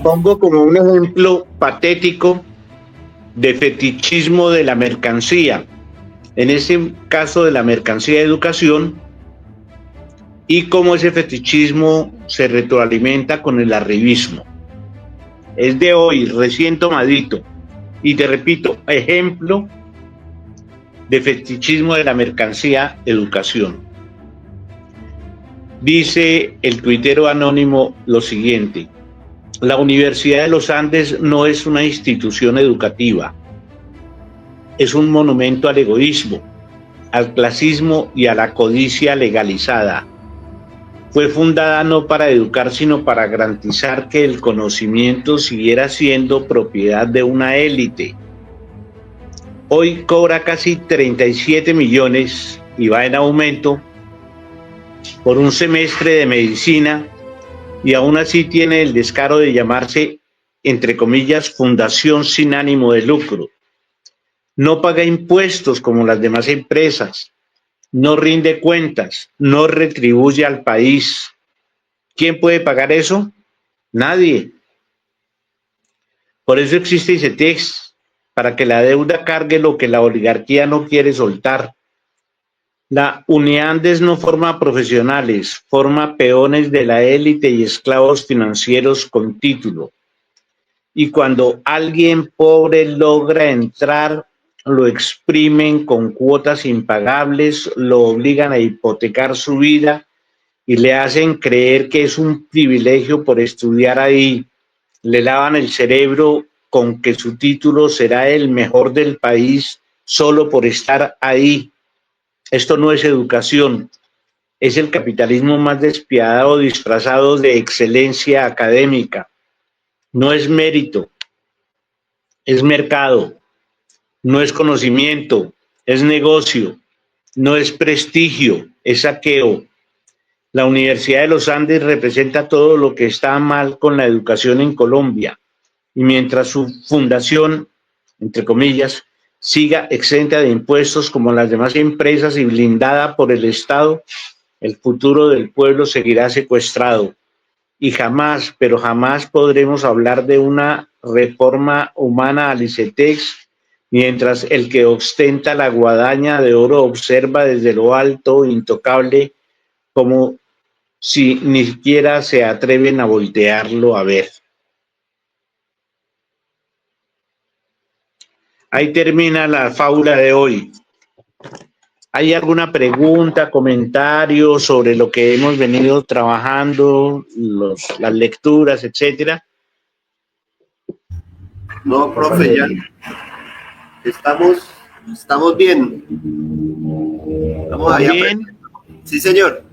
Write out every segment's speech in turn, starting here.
Pongo como un ejemplo patético de fetichismo de la mercancía, en este caso de la mercancía de educación, y cómo ese fetichismo se retroalimenta con el arribismo. Es de hoy, recién tomadito, y te repito, ejemplo de fetichismo de la mercancía educación. Dice el tuitero anónimo lo siguiente: la Universidad de los Andes no es una institución educativa, es un monumento al egoísmo, al clasismo y a la codicia legalizada. Fue fundada no para educar, sino para garantizar que el conocimiento siguiera siendo propiedad de una élite. Hoy cobra casi 37 millones y va en aumento por un semestre de medicina, y aún así tiene el descaro de llamarse, entre comillas, fundación sin ánimo de lucro. No paga impuestos como las demás empresas, no rinde cuentas, no retribuye al país. ¿Quién puede pagar eso? Nadie. Por eso existe ICETEX, para que la deuda cargue lo que la oligarquía no quiere soltar. La Uniandes no forma profesionales, forma peones de la élite y esclavos financieros con título. Y cuando alguien pobre logra entrar, lo exprimen con cuotas impagables, lo obligan a hipotecar su vida y le hacen creer que es un privilegio por estudiar ahí. Le lavan el cerebro con que su título será el mejor del país solo por estar ahí. Esto no es educación, es el capitalismo más despiadado disfrazado de excelencia académica. No es mérito, es mercado. No es conocimiento, es negocio. No es prestigio, es saqueo. La Universidad de los Andes representa todo lo que está mal con la educación en Colombia, y mientras su fundación, entre comillas, siga exenta de impuestos como las demás empresas y blindada por el Estado, el futuro del pueblo seguirá secuestrado. Y jamás, pero jamás podremos hablar de una reforma humana al ICETEX mientras el que ostenta la guadaña de oro observa desde lo alto, intocable, como si ni siquiera se atreven a voltearlo a ver. Ahí termina la fábula de hoy. ¿Hay alguna pregunta, comentario sobre lo que hemos venido trabajando, las lecturas, etcétera? No, profe, ya estamos bien. Estamos ahí bien. Sí, señor.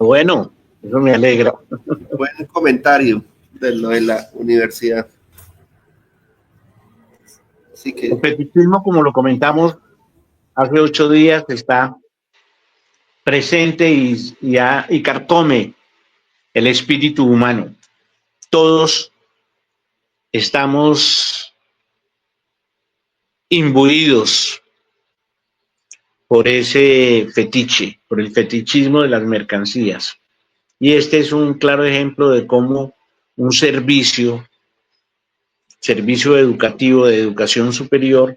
Bueno, eso me alegra. Buen comentario de lo de la universidad. Así que... El fetichismo, como lo comentamos hace 8 días, está presente y carcome el espíritu humano. Todos estamos imbuidos por ese fetiche, por el fetichismo de las mercancías. Y este es un claro ejemplo de cómo un servicio educativo de educación superior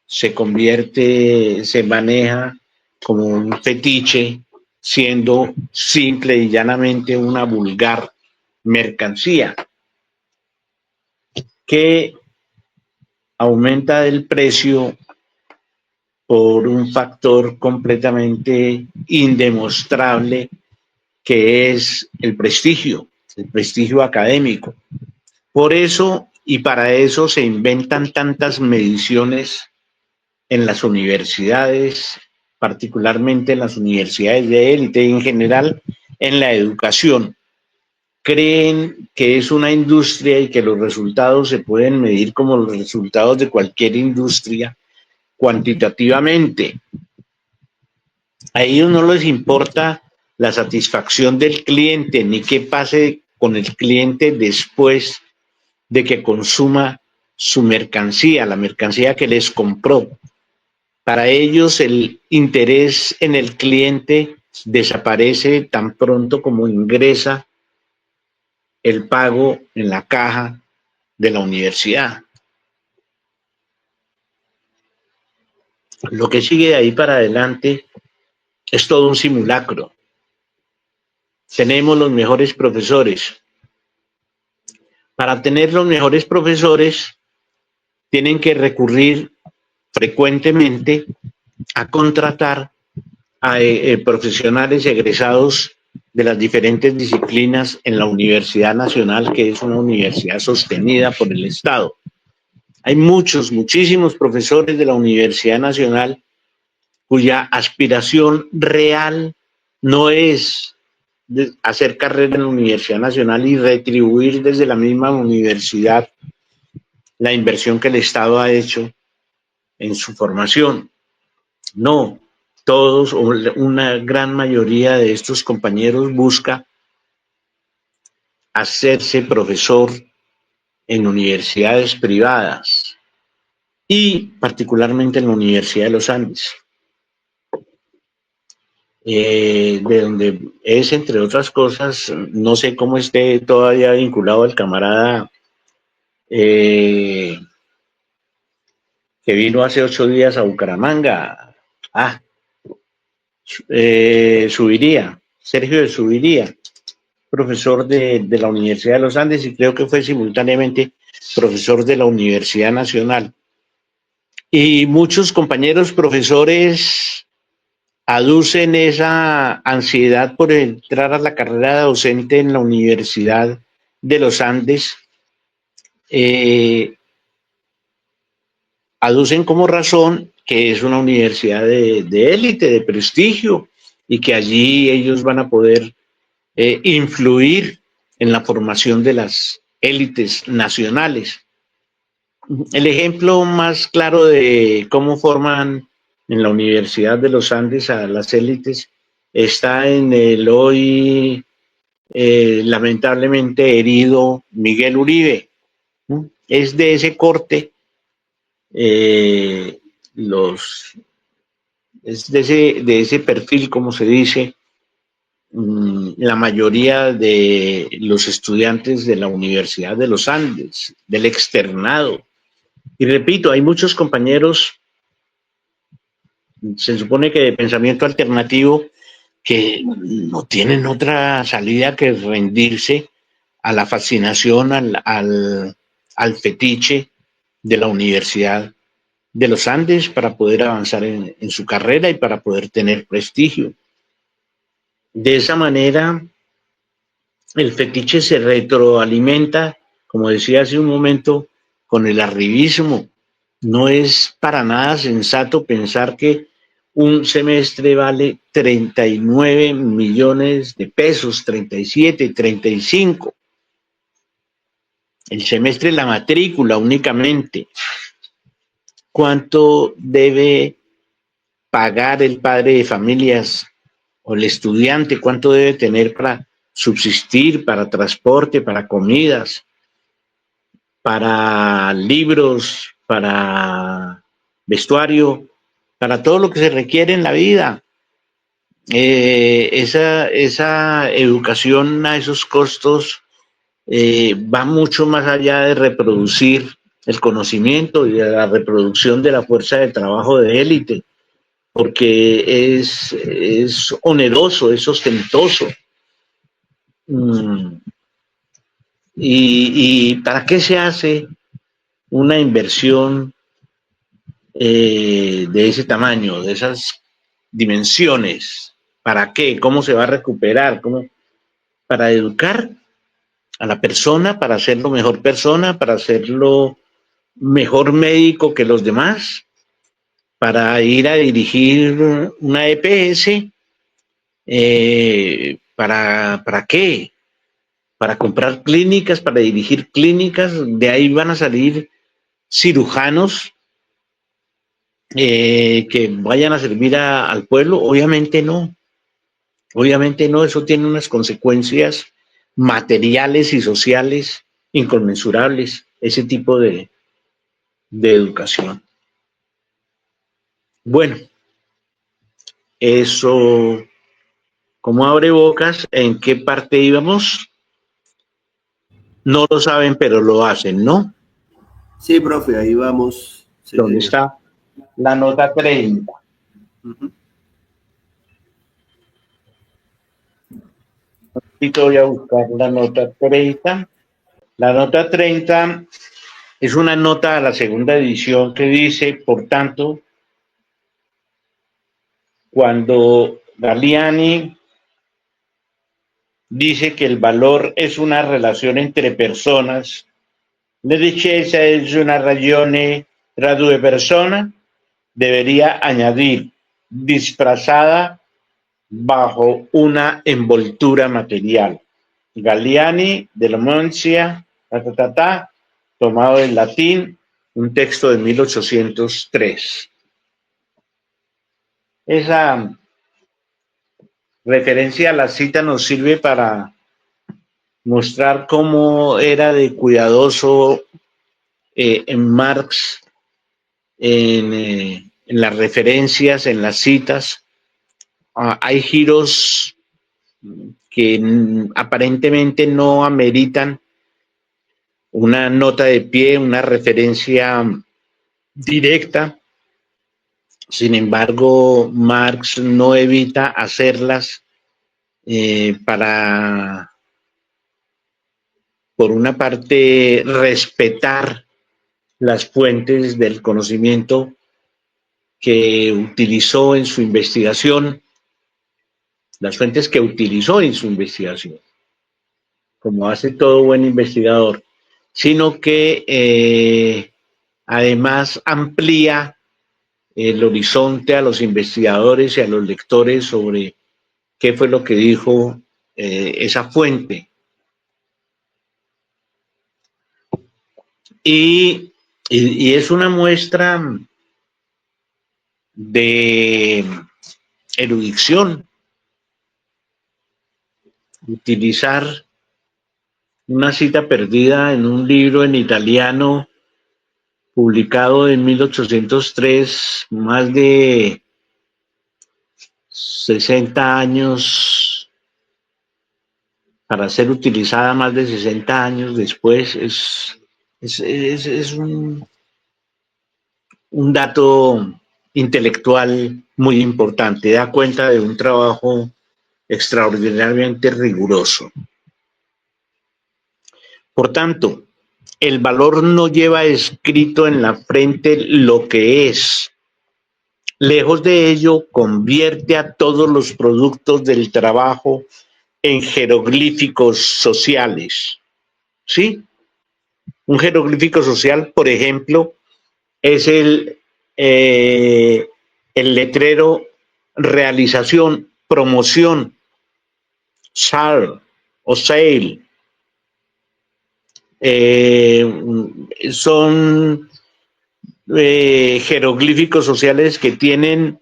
se maneja como un fetiche, siendo simple y llanamente una vulgar mercancía que aumenta el precio por un factor completamente indemostrable, que es el prestigio académico. Por eso y para eso se inventan tantas mediciones en las universidades, particularmente en las universidades de élite y en general en la educación. Creen que es una industria y que los resultados se pueden medir como los resultados de cualquier industria cuantitativamente. A ellos no les importa la satisfacción del cliente ni qué pase con el cliente después de que consuma su mercancía, la mercancía que les compró. Para ellos el interés en el cliente desaparece tan pronto como ingresa el pago en la caja de la universidad. Lo que sigue de ahí para adelante es todo un simulacro. Tenemos los mejores profesores. Para tener los mejores profesores, tienen que recurrir frecuentemente a contratar a profesionales egresados de las diferentes disciplinas en la Universidad Nacional, que es una universidad sostenida por el Estado. Hay muchísimos profesores de la Universidad Nacional cuya aspiración real no es hacer carrera en la Universidad Nacional y retribuir desde la misma universidad la inversión que el Estado ha hecho en su formación. No, todos o una gran mayoría de estos compañeros busca hacerse profesor en universidades privadas y particularmente en la Universidad de los Andes, de donde es, entre otras cosas, no sé cómo esté todavía vinculado el camarada que vino hace 8 días a Bucaramanga. Subiría, Sergio de Subiría, profesor de la Universidad de los Andes y creo que fue simultáneamente profesor de la Universidad Nacional. Y muchos compañeros profesores aducen esa ansiedad por entrar a la carrera docente en la Universidad de los Andes, aducen como razón que es una universidad de élite, de prestigio, y que allí ellos van a poder influir en la formación de las élites nacionales. El ejemplo más claro de cómo forman en la Universidad de los Andes a las élites está en el hoy lamentablemente herido Miguel Uribe. Es de ese corte, es de ese perfil, como se dice, la mayoría de los estudiantes de la Universidad de los Andes, del externado. Y repito, hay muchos compañeros, se supone que de pensamiento alternativo, que no tienen otra salida que rendirse a la fascinación, al fetiche de la Universidad de los Andes para poder avanzar en su carrera y para poder tener prestigio. De esa manera, el fetiche se retroalimenta, como decía hace un momento, con el arribismo. No es para nada sensato pensar que un semestre vale 39 millones de pesos, 37, 35. El semestre, la matrícula únicamente. ¿Cuánto debe pagar el padre de familias o el estudiante? ¿Cuánto debe tener para subsistir, para transporte, para comidas, para libros, para vestuario, para todo lo que se requiere en la vida? Esa educación a esos costos va mucho más allá de reproducir el conocimiento y de la reproducción de la fuerza de trabajo de élite, porque es oneroso, es ostentoso. ¿Y para qué se hace una inversión de ese tamaño, de esas dimensiones? ¿Para qué? ¿Cómo se va a recuperar? ¿Cómo? Para educar a la persona, para hacerlo mejor persona, para hacerlo mejor médico que los demás, para ir a dirigir una EPS. ¿Para qué? Para comprar clínicas, para dirigir clínicas, de ahí van a salir cirujanos que vayan a servir al pueblo. Obviamente no, eso tiene unas consecuencias materiales y sociales inconmensurables, ese tipo de educación. Bueno, eso como abre bocas. ¿En qué parte íbamos? No lo saben, pero lo hacen, ¿no? Sí, profe, ahí vamos. Sí, ¿Dónde señor. está la nota 30? Ujú. Y voy a buscar la nota 30. La nota 30 es una nota de la segunda edición que dice, por tanto, cuando Galliani dice que el valor es una relación entre personas, la ricchezza es una ragione tra due persone, debería añadir disfrazada bajo una envoltura material. Galliani, de la Mancia, tomado del latín, un texto de 1803. Esa referencia a la cita nos sirve para mostrar cómo era de cuidadoso en Marx en las referencias, en las citas. Hay giros que aparentemente no ameritan una nota de pie, una referencia directa. Sin embargo, Marx no evita hacerlas para, por una parte, respetar las fuentes del conocimiento que utilizó en su investigación, las fuentes que utilizó en su investigación, como hace todo buen investigador, sino que además amplía el horizonte a los investigadores y a los lectores sobre qué fue lo que dijo esa fuente. Y es una muestra de erudición, utilizar una cita perdida en un libro en italiano publicado en 1803, más de 60 años, para ser utilizada más de 60 años después, es un dato intelectual muy importante, da cuenta de un trabajo extraordinariamente riguroso. Por tanto, el valor no lleva escrito en la frente lo que es. Lejos de ello, convierte a todos los productos del trabajo en jeroglíficos sociales. ¿Sí? Un jeroglífico social, por ejemplo, es el letrero realización, promoción, SAR o sale. Son jeroglíficos sociales que tienen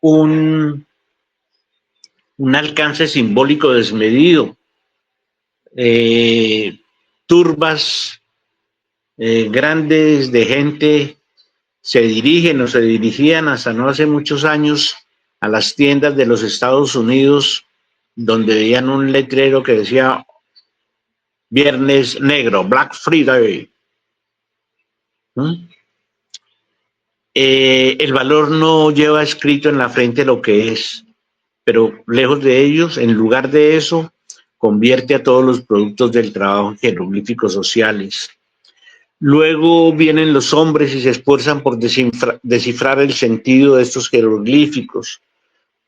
un alcance simbólico desmedido. Turbas grandes de gente se dirigen o se dirigían hasta no hace muchos años a las tiendas de los Estados Unidos, donde veían un letrero que decía Viernes Negro, Black Friday. El valor no lleva escrito en la frente lo que es, pero lejos de ellos, en lugar de eso, convierte a todos los productos del trabajo en jeroglíficos sociales. Luego vienen los hombres y se esfuerzan por descifrar el sentido de estos jeroglíficos,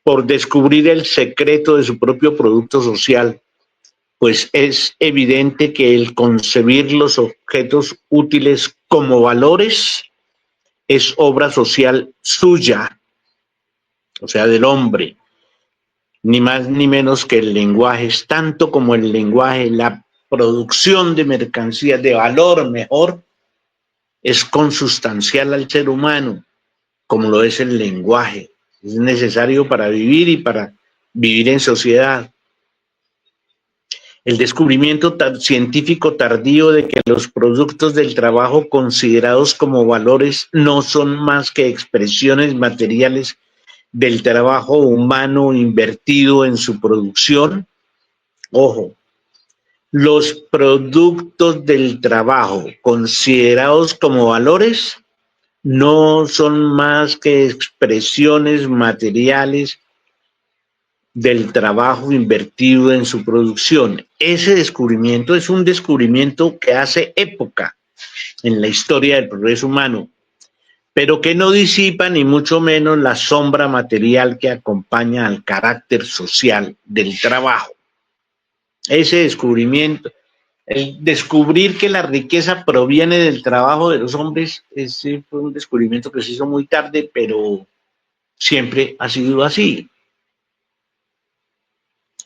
por descubrir el secreto de su propio producto social, pues es evidente que el concebir los objetos útiles como valores es obra social suya, o sea, del hombre, ni más ni menos que el lenguaje, es tanto como el lenguaje, la producción de mercancías de valor mejor, es consustancial al ser humano, como lo es el lenguaje. Es necesario para vivir y para vivir en sociedad. El descubrimiento científico tardío de que los productos del trabajo considerados como valores no son más que expresiones materiales del trabajo humano invertido en su producción. Ojo, Los productos del trabajo considerados como valores no son más que expresiones materiales del trabajo invertido en su producción. Ese descubrimiento es un descubrimiento que hace época en la historia del progreso humano, pero que no disipa ni mucho menos la sombra material que acompaña al carácter social del trabajo. Ese descubrimiento, el descubrir que la riqueza proviene del trabajo de los hombres, ese fue un descubrimiento que se hizo muy tarde, pero siempre ha sido así.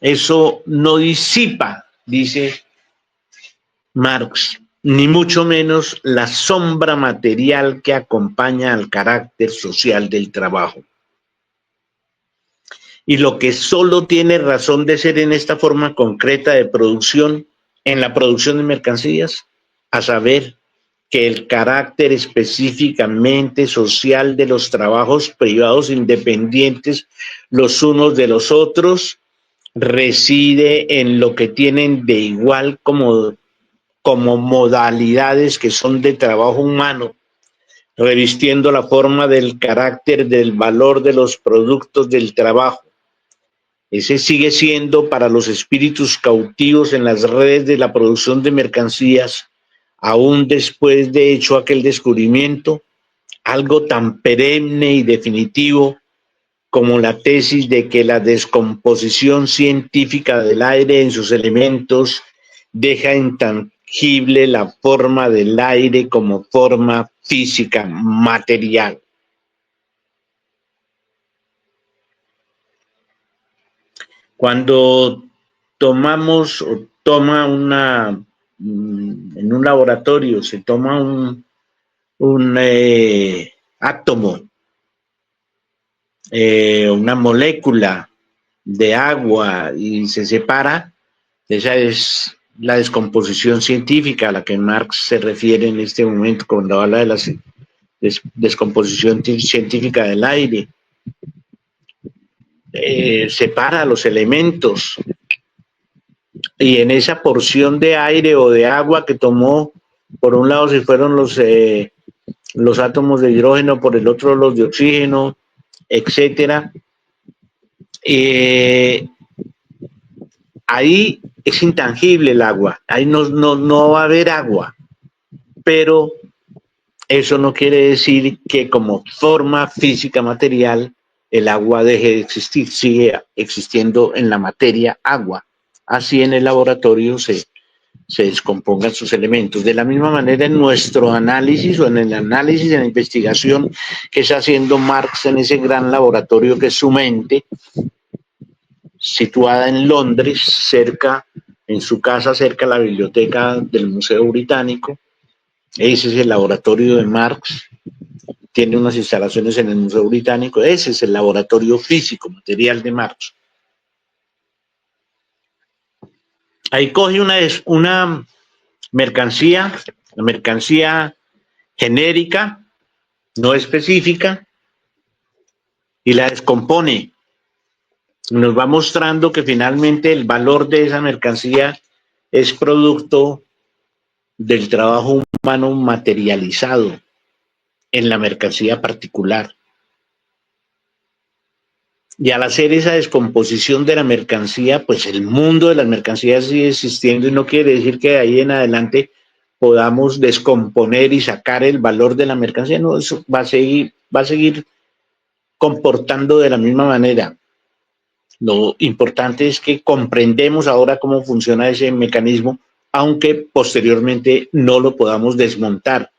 Eso no disipa, dice Marx, ni mucho menos la sombra material que acompaña al carácter social del trabajo. Y lo que solo tiene razón de ser en esta forma concreta de producción, en la producción de mercancías, a saber, que el carácter específicamente social de los trabajos privados independientes los unos de los otros reside en lo que tienen de igual como modalidades que son de trabajo humano, revistiendo la forma del carácter del valor de los productos del trabajo. Ese sigue siendo para los espíritus cautivos en las redes de la producción de mercancías, aún después de hecho aquel descubrimiento, algo tan perenne y definitivo como la tesis de que la descomposición científica del aire en sus elementos deja intangible la forma del aire como forma física material. Cuando tomamos o toma en un laboratorio se toma un átomo, una molécula de agua y se separa, esa es la descomposición científica a la que Marx se refiere en este momento cuando habla de la descomposición científica del aire. Separa los elementos y en esa porción de aire o de agua que tomó, por un lado se fueron los átomos de hidrógeno, por el otro los de oxígeno, etcétera. Ahí es intangible el agua, ahí no va a haber agua, pero eso no quiere decir que como forma física material el agua deje de existir, sigue existiendo en la materia agua. Así en el laboratorio se descompongan sus elementos. De la misma manera en nuestro análisis o en el análisis, en la investigación que está haciendo Marx en ese gran laboratorio que es su mente, situada en Londres, en su casa cerca de la biblioteca del Museo Británico. Ese es el laboratorio de Marx, tiene unas instalaciones en el Museo Británico, ese es el laboratorio físico, material de Marx. Ahí coge una mercancía, la mercancía genérica, no específica, y la descompone. Nos va mostrando que finalmente el valor de esa mercancía es producto del trabajo humano materializado en la mercancía particular. Y al hacer esa descomposición de la mercancía, pues el mundo de las mercancías sigue existiendo y no quiere decir que de ahí en adelante podamos descomponer y sacar el valor de la mercancía. No, eso va a seguir comportando de la misma manera. Lo importante es que comprendemos ahora cómo funciona ese mecanismo, aunque posteriormente no lo podamos desmontar.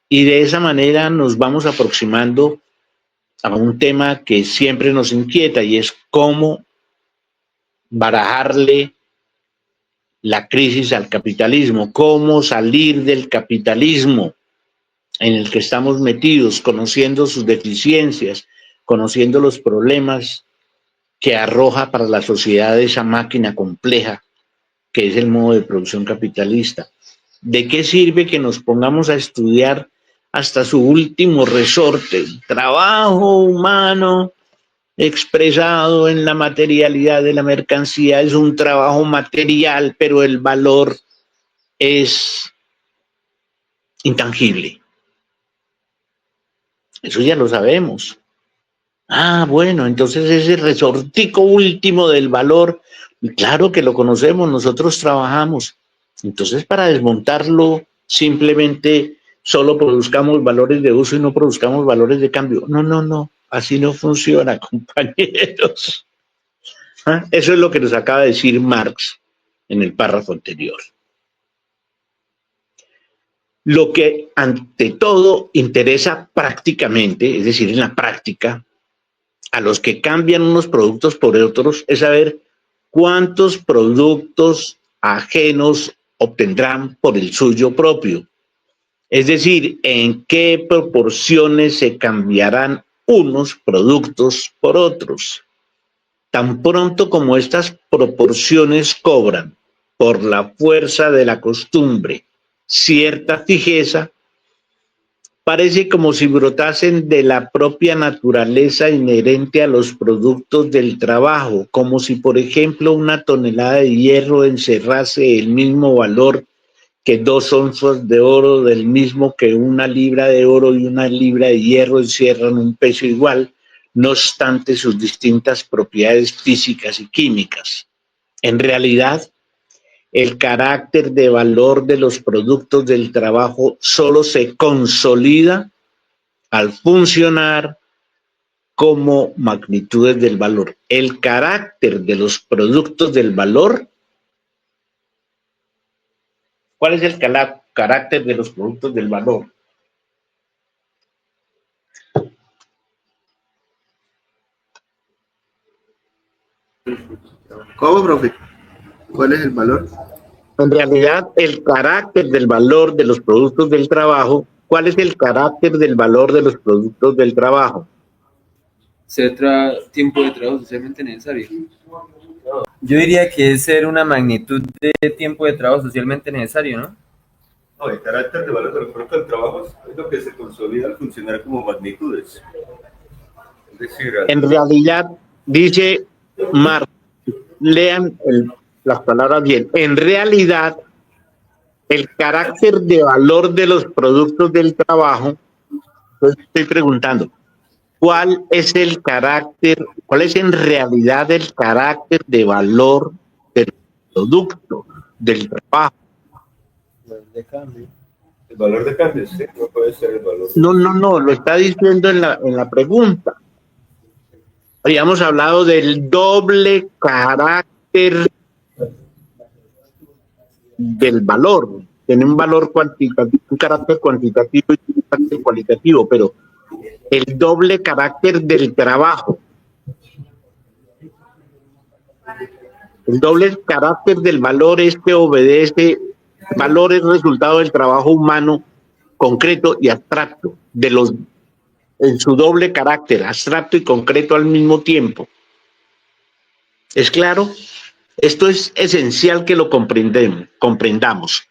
Y de esa manera nos vamos aproximando a un tema que siempre nos inquieta y es cómo barajarle la crisis al capitalismo, cómo salir del capitalismo en el que estamos metidos, conociendo sus deficiencias, conociendo los problemas que arroja para la sociedad esa máquina compleja que es el modo de producción capitalista. ¿De qué sirve que nos pongamos a estudiar hasta su último resorte, el trabajo humano expresado en la materialidad de la mercancía, es un trabajo material, pero el valor es intangible. Eso ya lo sabemos. Ah, bueno, entonces ese resortico último del valor, claro que lo conocemos, nosotros trabajamos. Entonces, para desmontarlo, simplemente solo produzcamos valores de uso y no produzcamos valores de cambio. No, no, no, así no funciona, compañeros. ¿Ah? Eso es lo que nos acaba de decir Marx en el párrafo anterior. Lo que ante todo interesa prácticamente, es decir, en la práctica, a los que cambian unos productos por otros, es saber cuántos productos ajenos obtendrán por el suyo propio. Es decir, en qué proporciones se cambiarán unos productos por otros. Tan pronto como estas proporciones cobran, por la fuerza de la costumbre, cierta fijeza, parece como si brotasen de la propia naturaleza inherente a los productos del trabajo, como si, por ejemplo, una tonelada de hierro encerrase el mismo valor que 2 onzas de oro, del mismo que una libra de oro y una libra de hierro encierran un peso igual, no obstante sus distintas propiedades físicas y químicas. En realidad, el carácter de valor de los productos del trabajo solo se consolida al funcionar como magnitudes del valor. El carácter de los productos del valor, ¿cuál es el carácter de los productos del valor? ¿Cómo, profe? ¿Cuál es el valor? En realidad, el carácter del valor de los productos del trabajo, ¿cuál es el carácter del valor de los productos del trabajo? Ser tiempo de trabajo socialmente necesario. Yo diría que es ser una magnitud de tiempo de trabajo socialmente necesario, ¿no? No, el carácter de valor de los productos del trabajo es lo que se consolida al funcionar como magnitudes. Es decir, En realidad, dice Marx, lean las palabras bien, en realidad, el carácter de valor de los productos del trabajo, pues estoy preguntando, ¿cuál es el carácter, cuál es en realidad el carácter de valor del producto del trabajo? el valor de cambio, sí, no puede ser el valor. No, no, no, lo está diciendo en la pregunta. Habíamos hablado del doble carácter del valor. Tiene un valor cuantitativo, un carácter cuantitativo y un carácter cualitativo, pero el doble carácter del trabajo. El doble carácter del valor es que obedece, valor es resultado del trabajo humano concreto y abstracto, en su doble carácter, abstracto y concreto al mismo tiempo. ¿Es claro? Esto es esencial que lo comprendamos.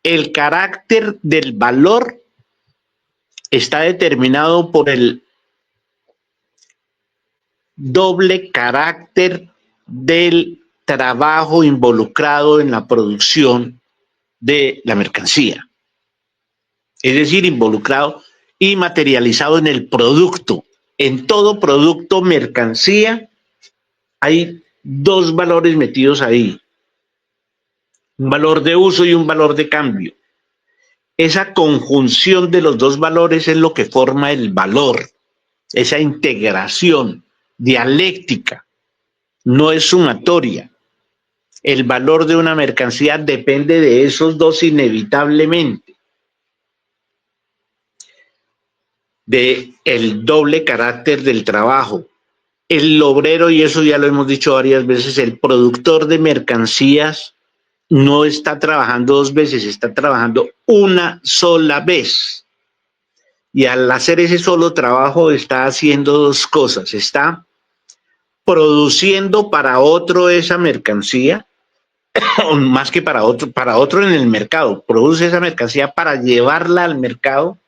El carácter del valor está determinado por el doble carácter del trabajo involucrado en la producción de la mercancía. Es decir, involucrado y materializado en el producto. En todo producto, mercancía, hay dos valores metidos ahí. Un valor de uso y un valor de cambio. Esa conjunción de los dos valores es lo que forma el valor. Esa integración dialéctica no es sumatoria. El valor de una mercancía depende de esos dos inevitablemente. De el doble carácter del trabajo. El obrero, y eso ya lo hemos dicho varias veces, el productor de mercancías no está trabajando dos veces, está trabajando una sola vez. Y al hacer ese solo trabajo está haciendo dos cosas. Está produciendo para otro esa mercancía, más que para otro en el mercado. Produce esa mercancía para llevarla al mercado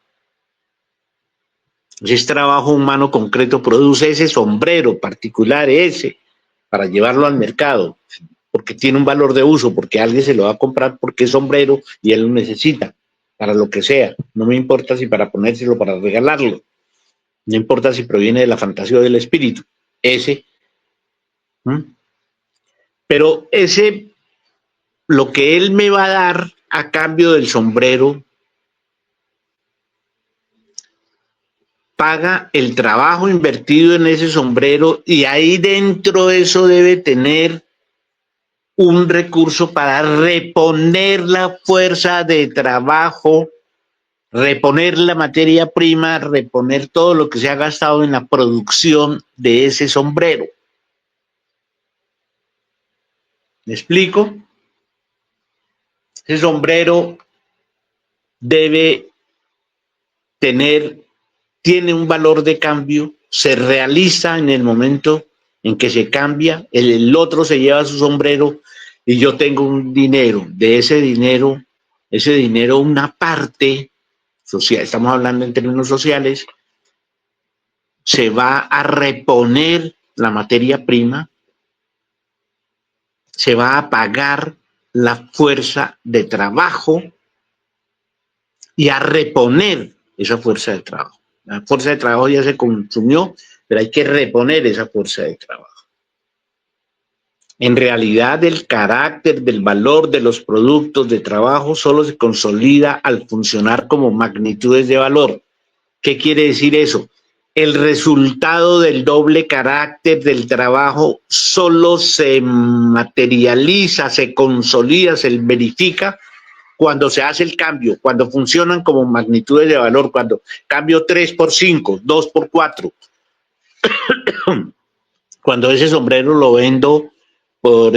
Si es trabajo humano concreto, produce ese sombrero particular, ese, para llevarlo al mercado, porque tiene un valor de uso, porque alguien se lo va a comprar porque es sombrero y él lo necesita, para lo que sea. No me importa si para ponérselo, para regalarlo. No importa si proviene de la fantasía o del espíritu. Ese. Pero ese, lo que él me va a dar a cambio del sombrero, paga el trabajo invertido en ese sombrero y ahí dentro eso debe tener un recurso para reponer la fuerza de trabajo, reponer la materia prima, reponer todo lo que se ha gastado en la producción de ese sombrero. ¿Me explico? Ese sombrero debe tiene un valor de cambio, se realiza en el momento en que se cambia, el otro se lleva su sombrero y yo tengo un dinero, de ese dinero una parte social, estamos hablando en términos sociales, se va a reponer la materia prima, se va a pagar la fuerza de trabajo y a reponer esa fuerza de trabajo. La fuerza de trabajo ya se consumió, pero hay que reponer esa fuerza de trabajo. En realidad, el carácter del valor de los productos de trabajo solo se consolida al funcionar como magnitudes de valor. ¿Qué quiere decir eso? El resultado del doble carácter del trabajo solo se materializa, se consolida, se verifica cuando se hace el cambio, cuando funcionan como magnitudes de valor, cuando cambio 3 por 5, 2 por 4. Cuando ese sombrero lo vendo por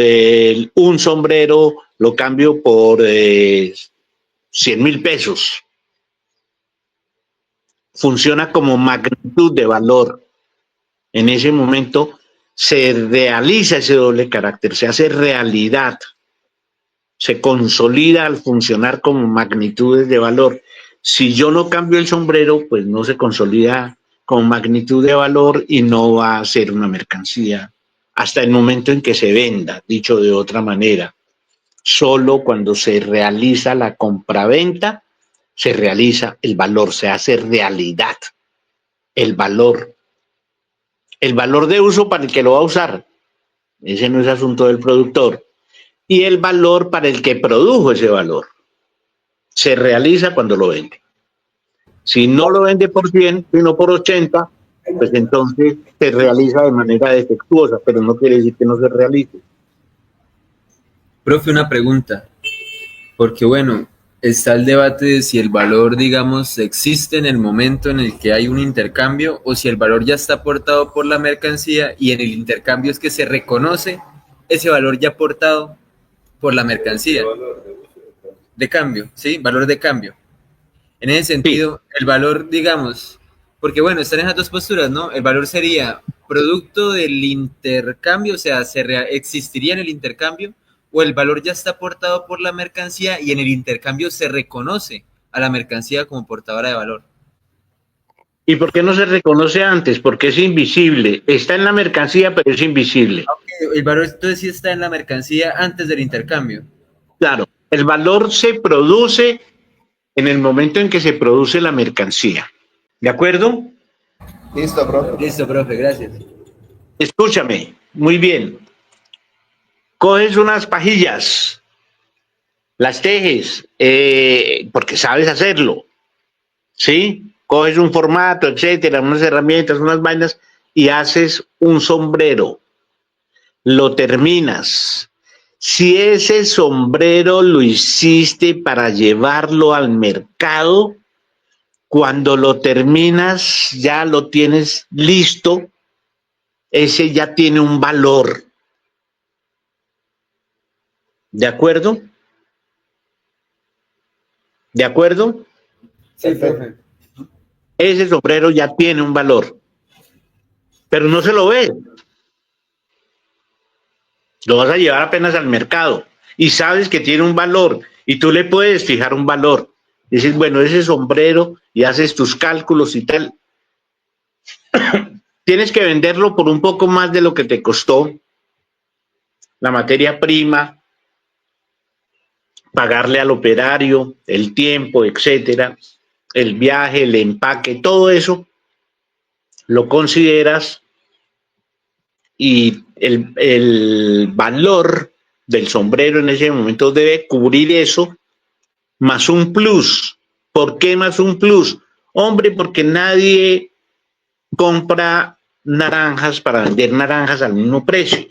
un sombrero, lo cambio por 100,000 pesos. Funciona como magnitud de valor. En ese momento se realiza ese doble carácter, se hace realidad, se consolida al funcionar como magnitudes de valor. Si yo no cambio el sombrero, pues no se consolida como magnitud de valor y no va a ser una mercancía hasta el momento en que se venda, dicho de otra manera. Solo cuando se realiza la compraventa se realiza el valor, se hace realidad el valor. El valor de uso para el que lo va a usar, ese no es asunto del productor. Y el valor para el que produjo ese valor. Se realiza cuando lo vende. Si no lo vende por 100, sino por 80, pues entonces se realiza de manera defectuosa, pero no quiere decir que no se realice. Profe, una pregunta, porque bueno, está el debate de si el valor, digamos, existe en el momento en el que hay un intercambio o si el valor ya está aportado por la mercancía y en el intercambio es que se reconoce ese valor ya aportado por la mercancía. De cambio, ¿sí? Valor de cambio. En ese sentido, sí. El valor, digamos, porque bueno, están esas dos posturas, ¿no? El valor sería producto del intercambio, o sea, existiría en el intercambio, o el valor ya está aportado por la mercancía y en el intercambio se reconoce a la mercancía como portadora de valor. ¿Y por qué no se reconoce antes? Porque es invisible. Está en la mercancía, pero es invisible. Okay, el valor entonces sí está en la mercancía antes del intercambio. Claro, el valor se produce en el momento en que se produce la mercancía. ¿De acuerdo? Listo, profe. Listo, profe, gracias. Escúchame, muy bien. Coges unas pajillas, las tejes, porque sabes hacerlo, ¿sí? Coges un formato, etcétera, unas herramientas, unas vainas, y haces un sombrero. Lo terminas. Si ese sombrero lo hiciste para llevarlo al mercado, cuando lo terminas, ya lo tienes listo, ese ya tiene un valor. ¿De acuerdo? ¿De acuerdo? Sí, profe. Ese sombrero ya tiene un valor, pero no se lo ve. Lo vas a llevar apenas al mercado y sabes que tiene un valor y tú le puedes fijar un valor. Dices, bueno, ese sombrero y haces tus cálculos y tal, tienes que venderlo por un poco más de lo que te costó la materia prima, pagarle al operario, el tiempo, etcétera, el viaje, el empaque, todo eso lo consideras y el valor del sombrero en ese momento debe cubrir eso más un plus. ¿Por qué más un plus? Hombre, porque nadie compra naranjas para vender naranjas al mismo precio.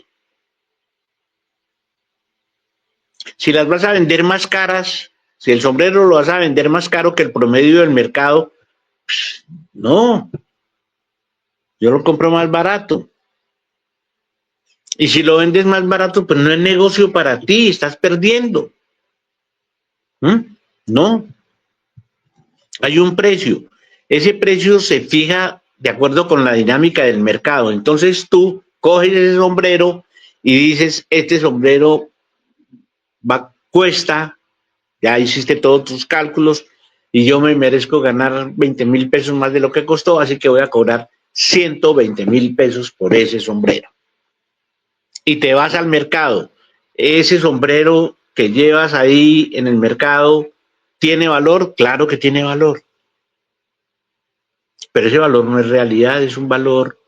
Si las vas a vender más caras, si el sombrero lo vas a vender más caro que el promedio del mercado, no, yo lo compro más barato. Y si lo vendes más barato, pues no es negocio para ti, estás perdiendo. No, hay un precio. Ese precio se fija de acuerdo con la dinámica del mercado. Entonces tú coges ese sombrero y dices, este sombrero cuesta, ya hiciste todos tus cálculos y yo me merezco ganar 20,000 pesos más de lo que costó, así que voy a cobrar 120,000 pesos por ese sombrero. Y te vas al mercado. Ese sombrero que llevas ahí en el mercado, ¿tiene valor? Claro que tiene valor. Pero ese valor no es realidad, es un valor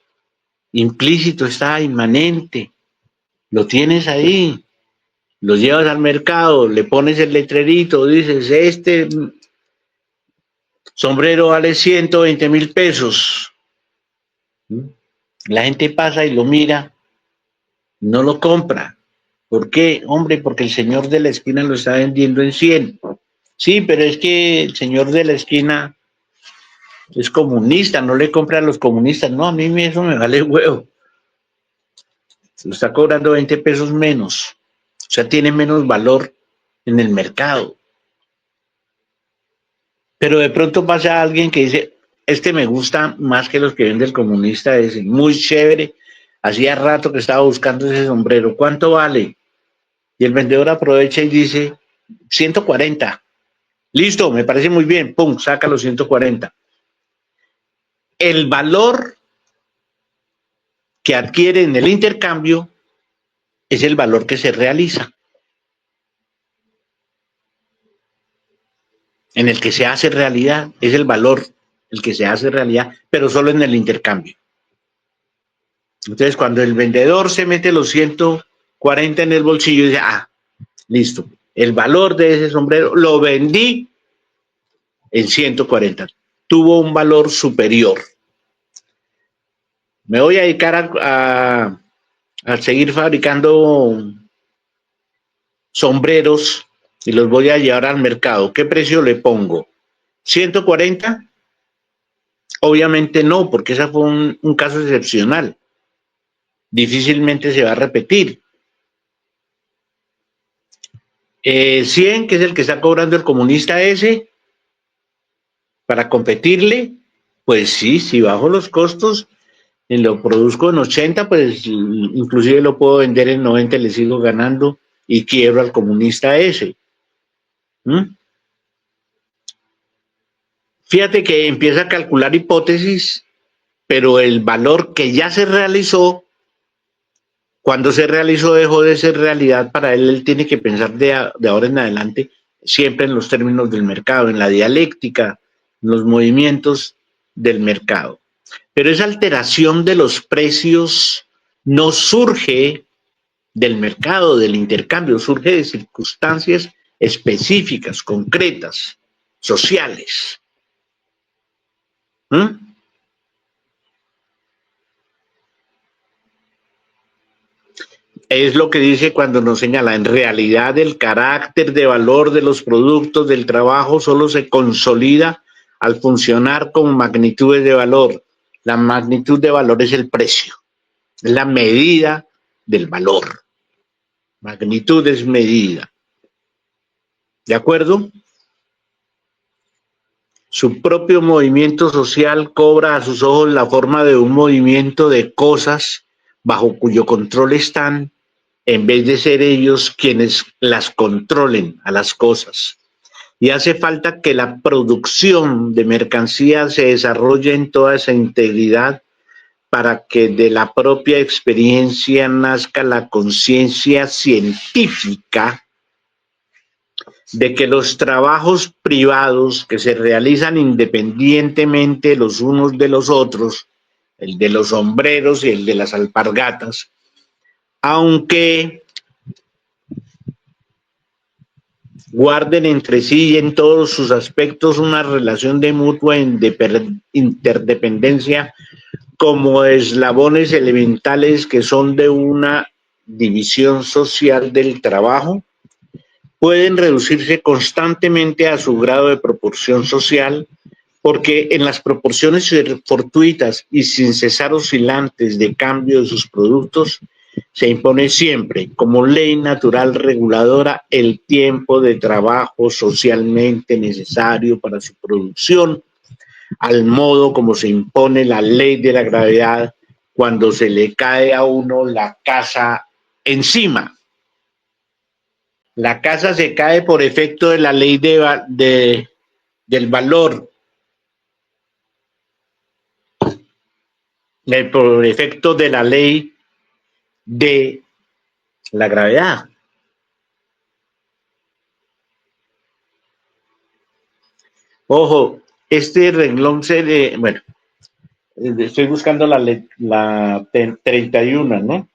implícito, está inmanente. Lo tienes ahí, lo llevas al mercado, le pones el letrerito, dices, este sombrero vale 120,000 pesos. La gente pasa y lo mira, no lo compra. ¿Por qué? Hombre, porque el señor de la esquina lo está vendiendo en 100. Sí, pero es que el señor de la esquina es comunista, no le compra a los comunistas. No, a mí eso me vale huevo. Se lo está cobrando 20 pesos menos. O sea, tiene menos valor en el mercado. Pero de pronto pasa alguien que dice, este me gusta más que los que vende el comunista ese, muy chévere. Hacía rato que estaba buscando ese sombrero. ¿Cuánto vale? Y el vendedor aprovecha y dice, 140. Listo, me parece muy bien. Pum, saca los 140. El valor que adquiere en el intercambio es el valor que se realiza, en el que se hace realidad, es el valor el que se hace realidad, pero solo en el intercambio. Entonces, cuando el vendedor se mete los 140 en el bolsillo y dice, listo, el valor de ese sombrero lo vendí en 140, tuvo un valor superior. Me voy a dedicar a seguir fabricando sombreros y los voy a llevar al mercado. ¿Qué precio le pongo? ¿140? Obviamente no, porque ese fue un caso excepcional. Difícilmente se va a repetir. 100, que es el que está cobrando el comunista ese, para competirle, pues sí, si bajo los costos, lo produzco en 80, pues inclusive lo puedo vender en 90 y le sigo ganando y quiebro al comunista ese. Fíjate que empieza a calcular hipótesis, pero el valor que ya se realizó, cuando se realizó dejó de ser realidad para él. Él tiene que pensar de ahora en adelante siempre en los términos del mercado, en la dialéctica, en los movimientos del mercado. Pero esa alteración de los precios no surge del mercado, del intercambio, surge de circunstancias específicas, concretas, sociales. Es lo que dice cuando nos señala, en realidad el carácter de valor de los productos del trabajo solo se consolida al funcionar como magnitudes de valor. La magnitud de valor es el precio, es la medida del valor. Magnitud es medida. ¿De acuerdo? Su propio movimiento social cobra a sus ojos la forma de un movimiento de cosas bajo cuyo control están, en vez de ser ellos quienes las controlen a las cosas. Y hace falta que la producción de mercancías se desarrolle en toda esa integridad para que de la propia experiencia nazca la conciencia científica de que los trabajos privados que se realizan independientemente los unos de los otros, el de los sombreros y el de las alpargatas, aunque guarden entre sí y en todos sus aspectos una relación de mutua interdependencia como eslabones elementales que son de una división social del trabajo, pueden reducirse constantemente a su grado de proporción social, porque en las proporciones fortuitas y sin cesar oscilantes de cambio de sus productos, se impone siempre como ley natural reguladora el tiempo de trabajo socialmente necesario para su producción, al modo como se impone la ley de la gravedad cuando se le cae a uno la casa encima. La casa se cae por efecto de la ley del valor, por efecto de la ley de la gravedad. Ojo, este renglón bueno, estoy buscando la 31, ¿no?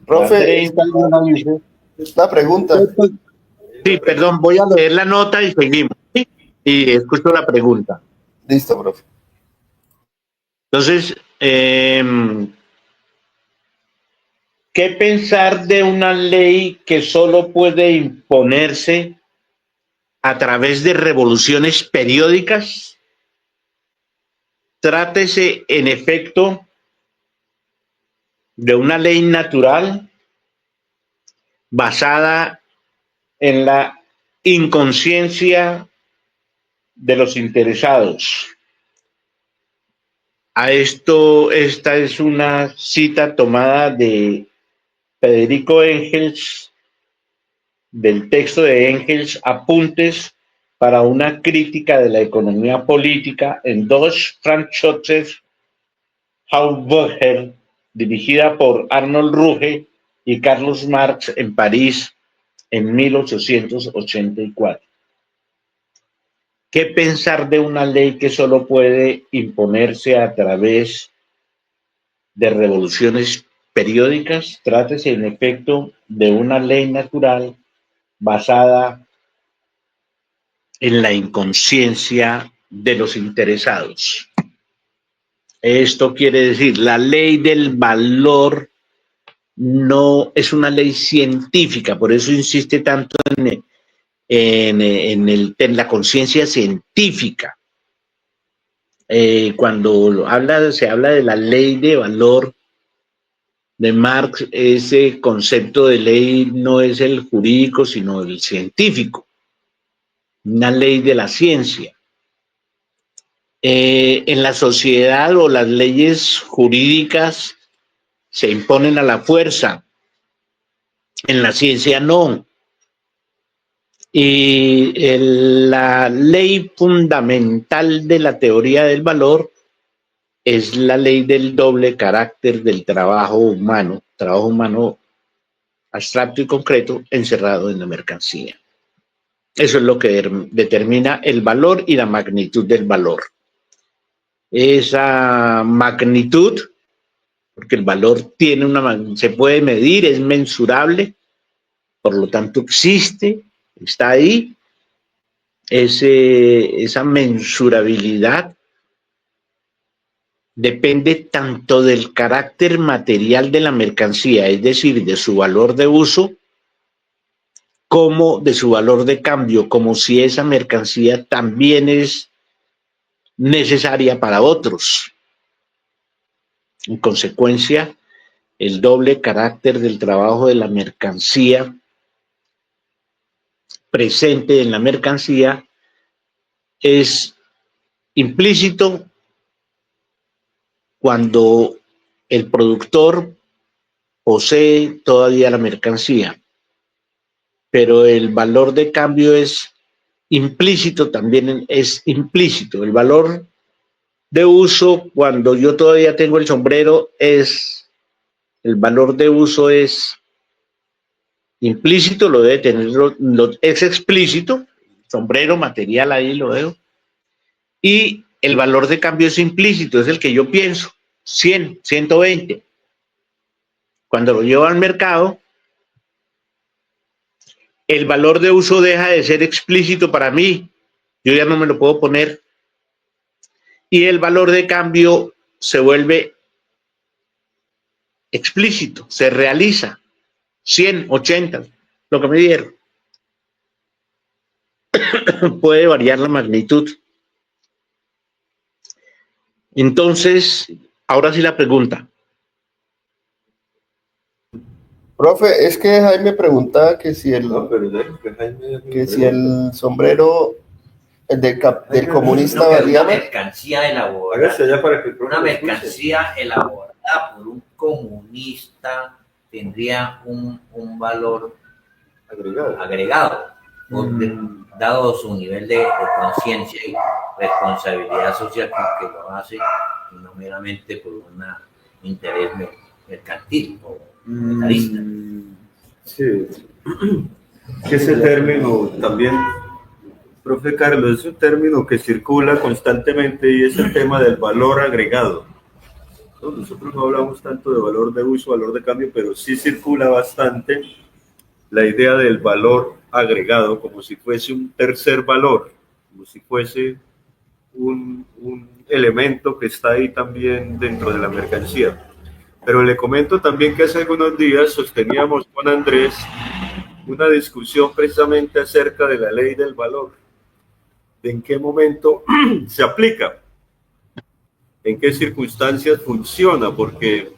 Profe, 31 dice. una pregunta. Sí, perdón, voy a leer la nota y seguimos. ¿Sí? Y escucho la pregunta. Listo, profe. Entonces, ¿qué pensar de una ley que solo puede imponerse a través de revoluciones periódicas? Trátese, en efecto, de una ley natural basada en la inconsciencia de los interesados. Esta es una cita tomada de Federico Engels, del texto de Engels, Apuntes para una crítica de la economía política en Deutsch, Französisch, Hauptwoche, dirigida por Arnold Ruge y Carlos Marx en París en 1884. ¿Qué pensar de una ley que solo puede imponerse a través de revoluciones periódicas? Trátese, en efecto, de una ley natural basada en la inconsciencia de los interesados. Esto quiere decir, la ley del valor no es una ley científica, por eso insiste tanto en la conciencia científica. Cuando se habla de la ley de valor de Marx, ese concepto de ley no es el jurídico, sino el científico, una ley de la ciencia. En la sociedad o las leyes jurídicas se imponen a la fuerza, en la ciencia no. Y la ley fundamental de la teoría del valor es la ley del doble carácter del trabajo humano abstracto y concreto encerrado en la mercancía. Eso es lo que determina el valor y la magnitud del valor. Esa magnitud, porque el valor se puede medir, es mensurable, por lo tanto existe, está ahí, esa mensurabilidad depende tanto del carácter material de la mercancía, es decir, de su valor de uso, como de su valor de cambio, como si esa mercancía también es necesaria para otros. En consecuencia, el doble carácter del trabajo de la mercancía presente en la mercancía es implícito cuando el productor posee todavía la mercancía, pero el valor de cambio es implícito también es implícito. El valor de uso, cuando yo todavía tengo el sombrero, el valor de uso es implícito, lo debe tener, es explícito, sombrero, material, ahí lo veo, y el valor de cambio es implícito, es el que yo pienso, 100, 120. Cuando lo llevo al mercado, el valor de uso deja de ser explícito para mí, yo ya no me lo puedo poner, y el valor de cambio se vuelve explícito, se realiza, 100, 80, lo que me dieron. Puede variar la magnitud. Entonces, ahora sí la pregunta. Profe, es que Jaime preguntaba que si No, pero que Jaime, que si el sombrero del comunista No, que valía una más. mercancía elaborada, hágase allá para que el profe una lo escuche. mercancía elaborada por un comunista tendría un valor agregado, dado su nivel de conciencia y responsabilidad social con que lo hace, y no meramente por un interés mercantil o capitalista. Sí. Que ese término también, profe Carlos, es un término que circula constantemente y es el tema del valor agregado. ¿No? Nosotros no hablamos tanto de valor de uso, valor de cambio, pero sí circula bastante la idea del valor agregado como si fuese un tercer valor, como si fuese un elemento que está ahí también dentro de la mercancía. Pero le comento también que hace algunos días sosteníamos con Andrés una discusión precisamente acerca de la ley del valor, de en qué momento se aplica, en qué circunstancias funciona, porque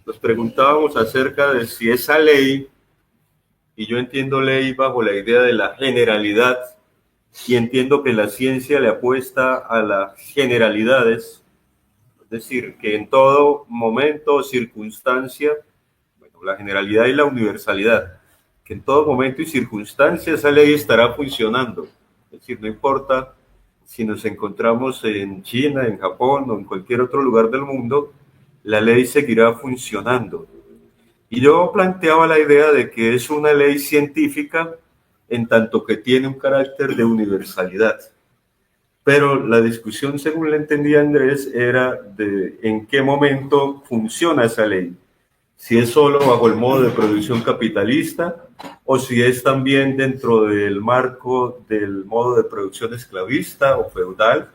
nos preguntábamos acerca de si esa ley, y yo entiendo ley bajo la idea de la generalidad, y entiendo que la ciencia le apuesta a las generalidades, es decir, que en todo momento o circunstancia, bueno, la generalidad y la universalidad, que en todo momento y circunstancia esa ley estará funcionando. Es decir, no importa si nos encontramos en China, en Japón o en cualquier otro lugar del mundo, la ley seguirá funcionando. Y yo planteaba la idea de que es una ley científica en tanto que tiene un carácter de universalidad. Pero la discusión, según le entendía Andrés, era de en qué momento funciona esa ley. Si es solo bajo el modo de producción capitalista o si es también dentro del marco del modo de producción esclavista o feudal.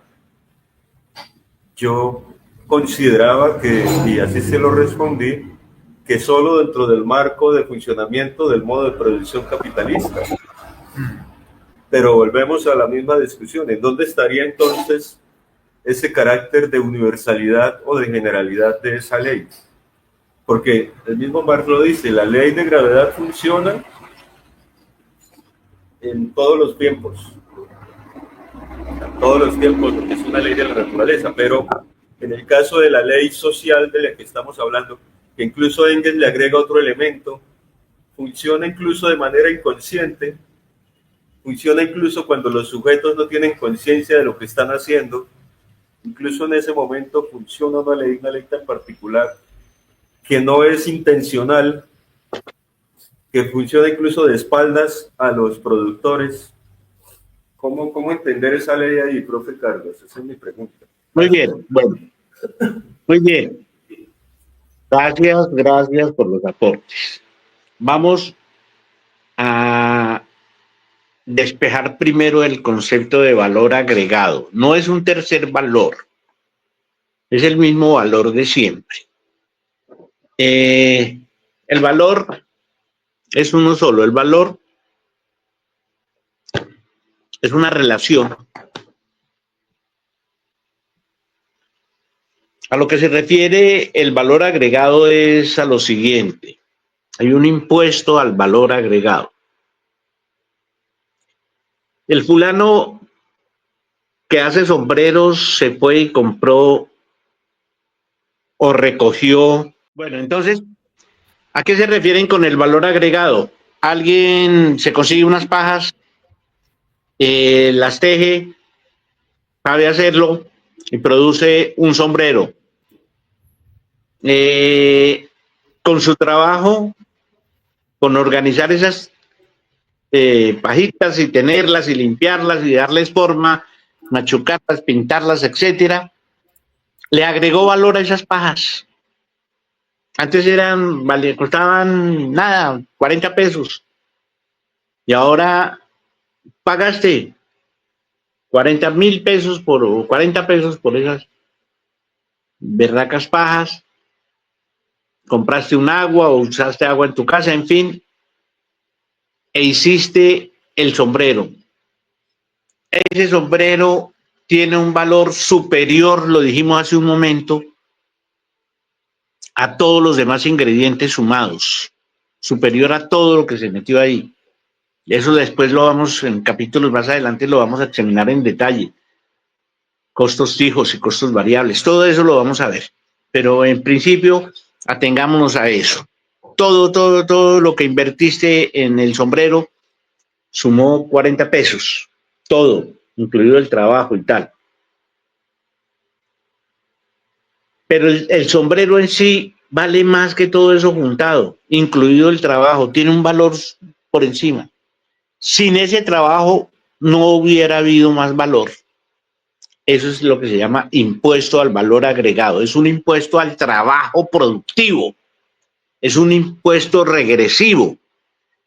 Yo consideraba que, y así se lo respondí, que solo dentro del marco de funcionamiento del modo de producción capitalista. Pero volvemos a la misma discusión. ¿En dónde estaría entonces ese carácter de universalidad o de generalidad de esa ley? Porque el mismo Marx lo dice, la ley de gravedad funciona en todos los tiempos. En todos los tiempos, porque es una ley de la naturaleza. Pero en el caso de la ley social de la que estamos hablando, que incluso Engels le agrega otro elemento, funciona incluso de manera inconsciente, funciona incluso cuando los sujetos no tienen conciencia de lo que están haciendo, incluso en ese momento funciona una ley tan particular que no es intencional, que funciona incluso de espaldas a los productores. ¿Cómo entender esa ley ahí, profe Carlos? Esa es mi pregunta. Muy bien, bueno, muy bien. Gracias por los aportes. Vamos a despejar primero el concepto de valor agregado. No es un tercer valor, es el mismo valor de siempre. El valor es uno solo. El valor es una relación. A lo que se refiere el valor agregado es a lo siguiente. Hay un impuesto al valor agregado. El fulano que hace sombreros se fue y compró o recogió. Bueno, entonces, ¿a qué se refieren con el valor agregado? Alguien se consigue unas pajas las teje, sabe hacerlo y produce un sombrero. Con su trabajo, con organizar esas pajitas y tenerlas y limpiarlas y darles forma, machucarlas, pintarlas, etcétera, le agregó valor a esas pajas. Antes costaban nada, 40 pesos. Y ahora pagaste 40.000 pesos o 40 pesos por esas berracas pajas. Compraste un agua o usaste agua en tu casa, en fin, e hiciste el sombrero. Ese sombrero tiene un valor superior, lo dijimos hace un momento, a todos los demás ingredientes sumados, superior a todo lo que se metió ahí. Eso después lo vamos, en capítulos más adelante, lo vamos a examinar en detalle. Costos fijos y costos variables, todo eso lo vamos a ver. Pero en principio, atengámonos a eso. Todo lo que invertiste en el sombrero sumó 40 pesos. Todo, incluido el trabajo y tal. Pero el sombrero en sí vale más que todo eso juntado, incluido el trabajo, tiene un valor por encima. Sin ese trabajo no hubiera habido más valor. Eso es lo que se llama impuesto al valor agregado. Es un impuesto al trabajo productivo. Es un impuesto regresivo.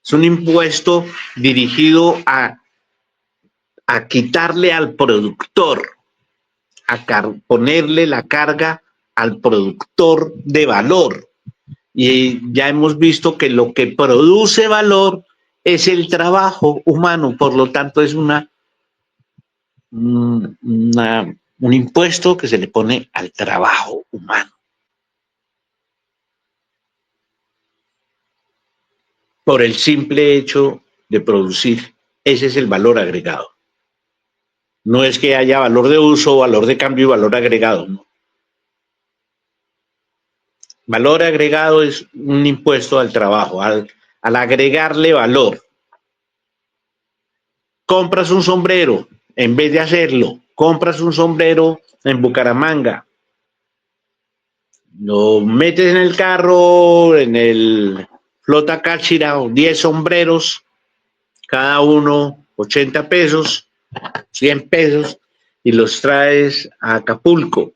Es un impuesto dirigido a quitarle al productor, a ponerle la carga al productor de valor. Y ya hemos visto que lo que produce valor es el trabajo humano, por lo tanto es un impuesto que se le pone al trabajo humano. Por el simple hecho de producir, ese es el valor agregado. No es que haya valor de uso, valor de cambio y valor agregado, no. Valor agregado es un impuesto al trabajo, al agregarle valor. Compras un sombrero, en vez de hacerlo, compras un sombrero en Bucaramanga, lo metes en el carro, en el Flota Cáchira, 10 sombreros, cada uno 80 pesos, 100 pesos, y los traes a Acapulco.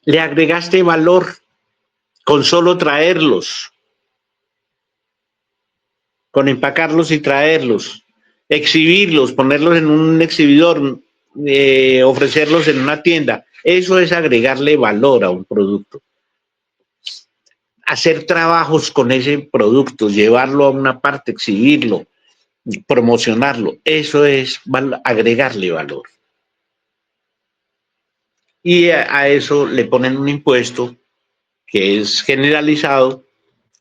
Le agregaste valor con solo traerlos, con empacarlos y traerlos, exhibirlos, ponerlos en un exhibidor, ofrecerlos en una tienda. Eso es agregarle valor a un producto. Hacer trabajos con ese producto, llevarlo a una parte, exhibirlo, promocionarlo. Eso es agregarle valor. Y a eso le ponen un impuesto que es generalizado,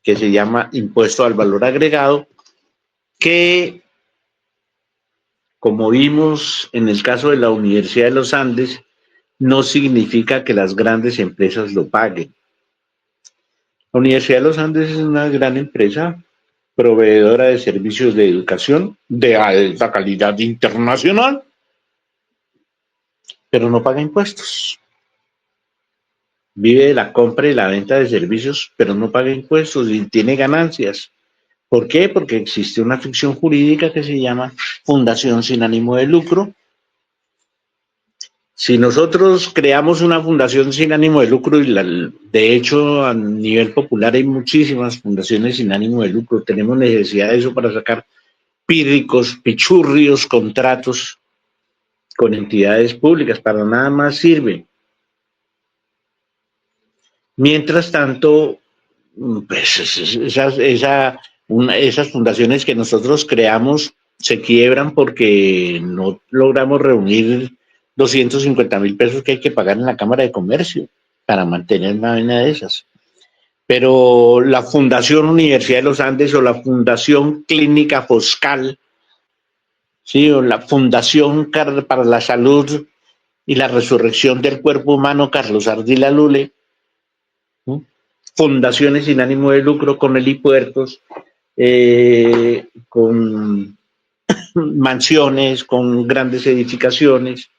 que se llama impuesto al valor agregado, que, como vimos en el caso de la Universidad de los Andes, no significa que las grandes empresas lo paguen. La Universidad de los Andes es una gran empresa proveedora de servicios de educación de alta calidad internacional, pero no paga impuestos. Vive de la compra y la venta de servicios, pero no paga impuestos y tiene ganancias. ¿Por qué? Porque existe una ficción jurídica que se llama fundación sin ánimo de lucro. Si nosotros creamos una fundación sin ánimo de lucro, y de hecho a nivel popular hay muchísimas fundaciones sin ánimo de lucro, tenemos necesidad de eso para sacar pírricos, pichurrios, contratos con entidades públicas, para nada más sirve. Mientras tanto, pues esas fundaciones que nosotros creamos se quiebran porque no logramos reunir 250.000 pesos que hay que pagar en la Cámara de Comercio para mantener una vaina de esas. Pero la Fundación Universidad de los Andes o la Fundación Clínica Foscal, ¿sí? O la Fundación para la Salud y la Resurrección del Cuerpo Humano Carlos Ardila Lule, ¿sí? Fundaciones sin ánimo de lucro con helipuertos, con mansiones, con grandes edificaciones.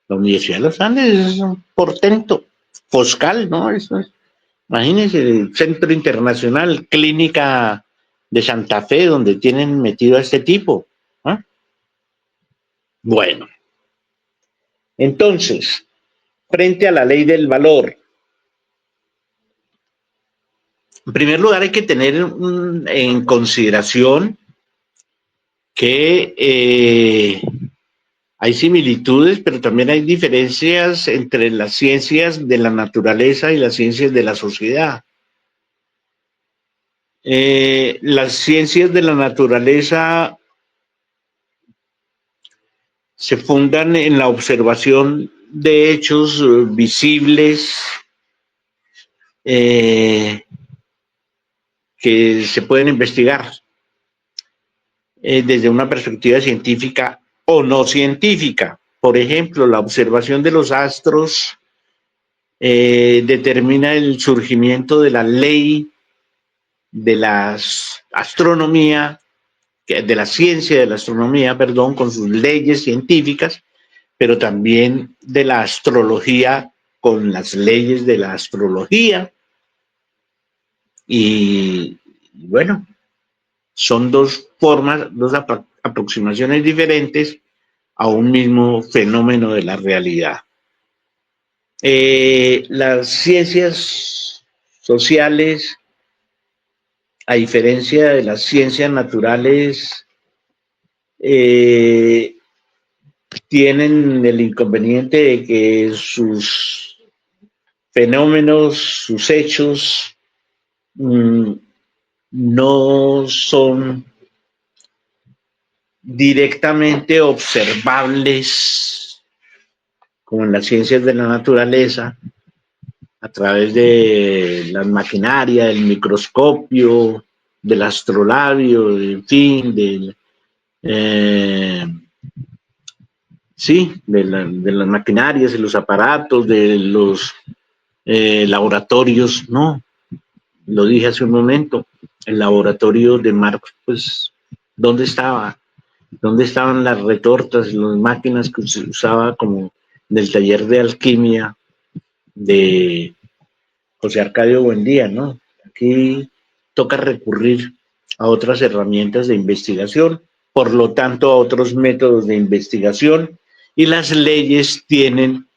La Universidad de los Andes es un portento, Foscal, ¿no? Eso es, imagínense, el Centro Internacional Clínica de Santa Fe, donde tienen metido a este tipo. ¿Ah? Bueno, entonces, frente a la ley del valor, en primer lugar hay que tener en consideración que hay similitudes, pero también hay diferencias entre las ciencias de la naturaleza y las ciencias de la sociedad. Las ciencias de la naturaleza se fundan en la observación de hechos visibles que se pueden investigar desde una perspectiva científica o no científica. Por ejemplo, la observación de los astros determina el surgimiento de la ley de la astronomía, de la ciencia de la astronomía, perdón, con sus leyes científicas, pero también de la astrología con las leyes de la astrología. Y bueno, son dos formas, dos aproximaciones diferentes a un mismo fenómeno de la realidad. Las ciencias sociales, a diferencia de las ciencias naturales, tienen el inconveniente de que sus fenómenos, sus hechos, no son directamente observables como en las ciencias de la naturaleza, a través de la maquinaria, del microscopio, del astrolabio, en fin, de las maquinarias, de los aparatos, de los laboratorios. No, lo dije hace un momento, el laboratorio de Marx, pues, ¿dónde estaba? ¿Dónde estaban las retortas, las máquinas que se usaba como del taller de alquimia de José Arcadio Buendía, ¿no? Aquí toca recurrir a otras herramientas de investigación, por lo tanto a otros métodos de investigación, y las leyes tienen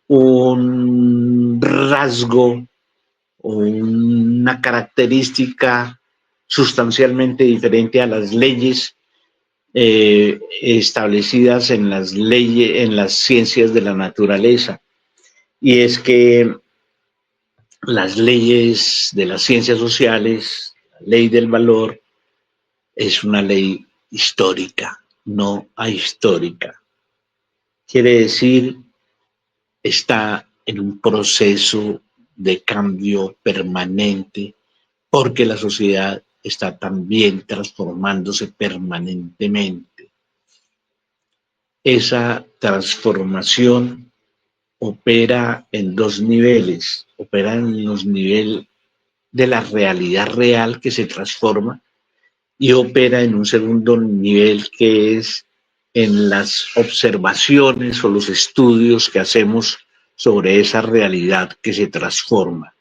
un rasgo o una característica sustancialmente diferente a las leyes establecidas en las leyes, en las ciencias de la naturaleza, y es que las leyes de las ciencias sociales, la ley del valor, es una ley histórica, no ahistórica. Quiere decir, está en un proceso de cambio permanente, porque la sociedad está también transformándose permanentemente. Esa transformación opera en dos niveles, opera en los niveles de la realidad real que se transforma y opera en un segundo nivel que es en las observaciones o los estudios que hacemos sobre esa realidad que se transforma.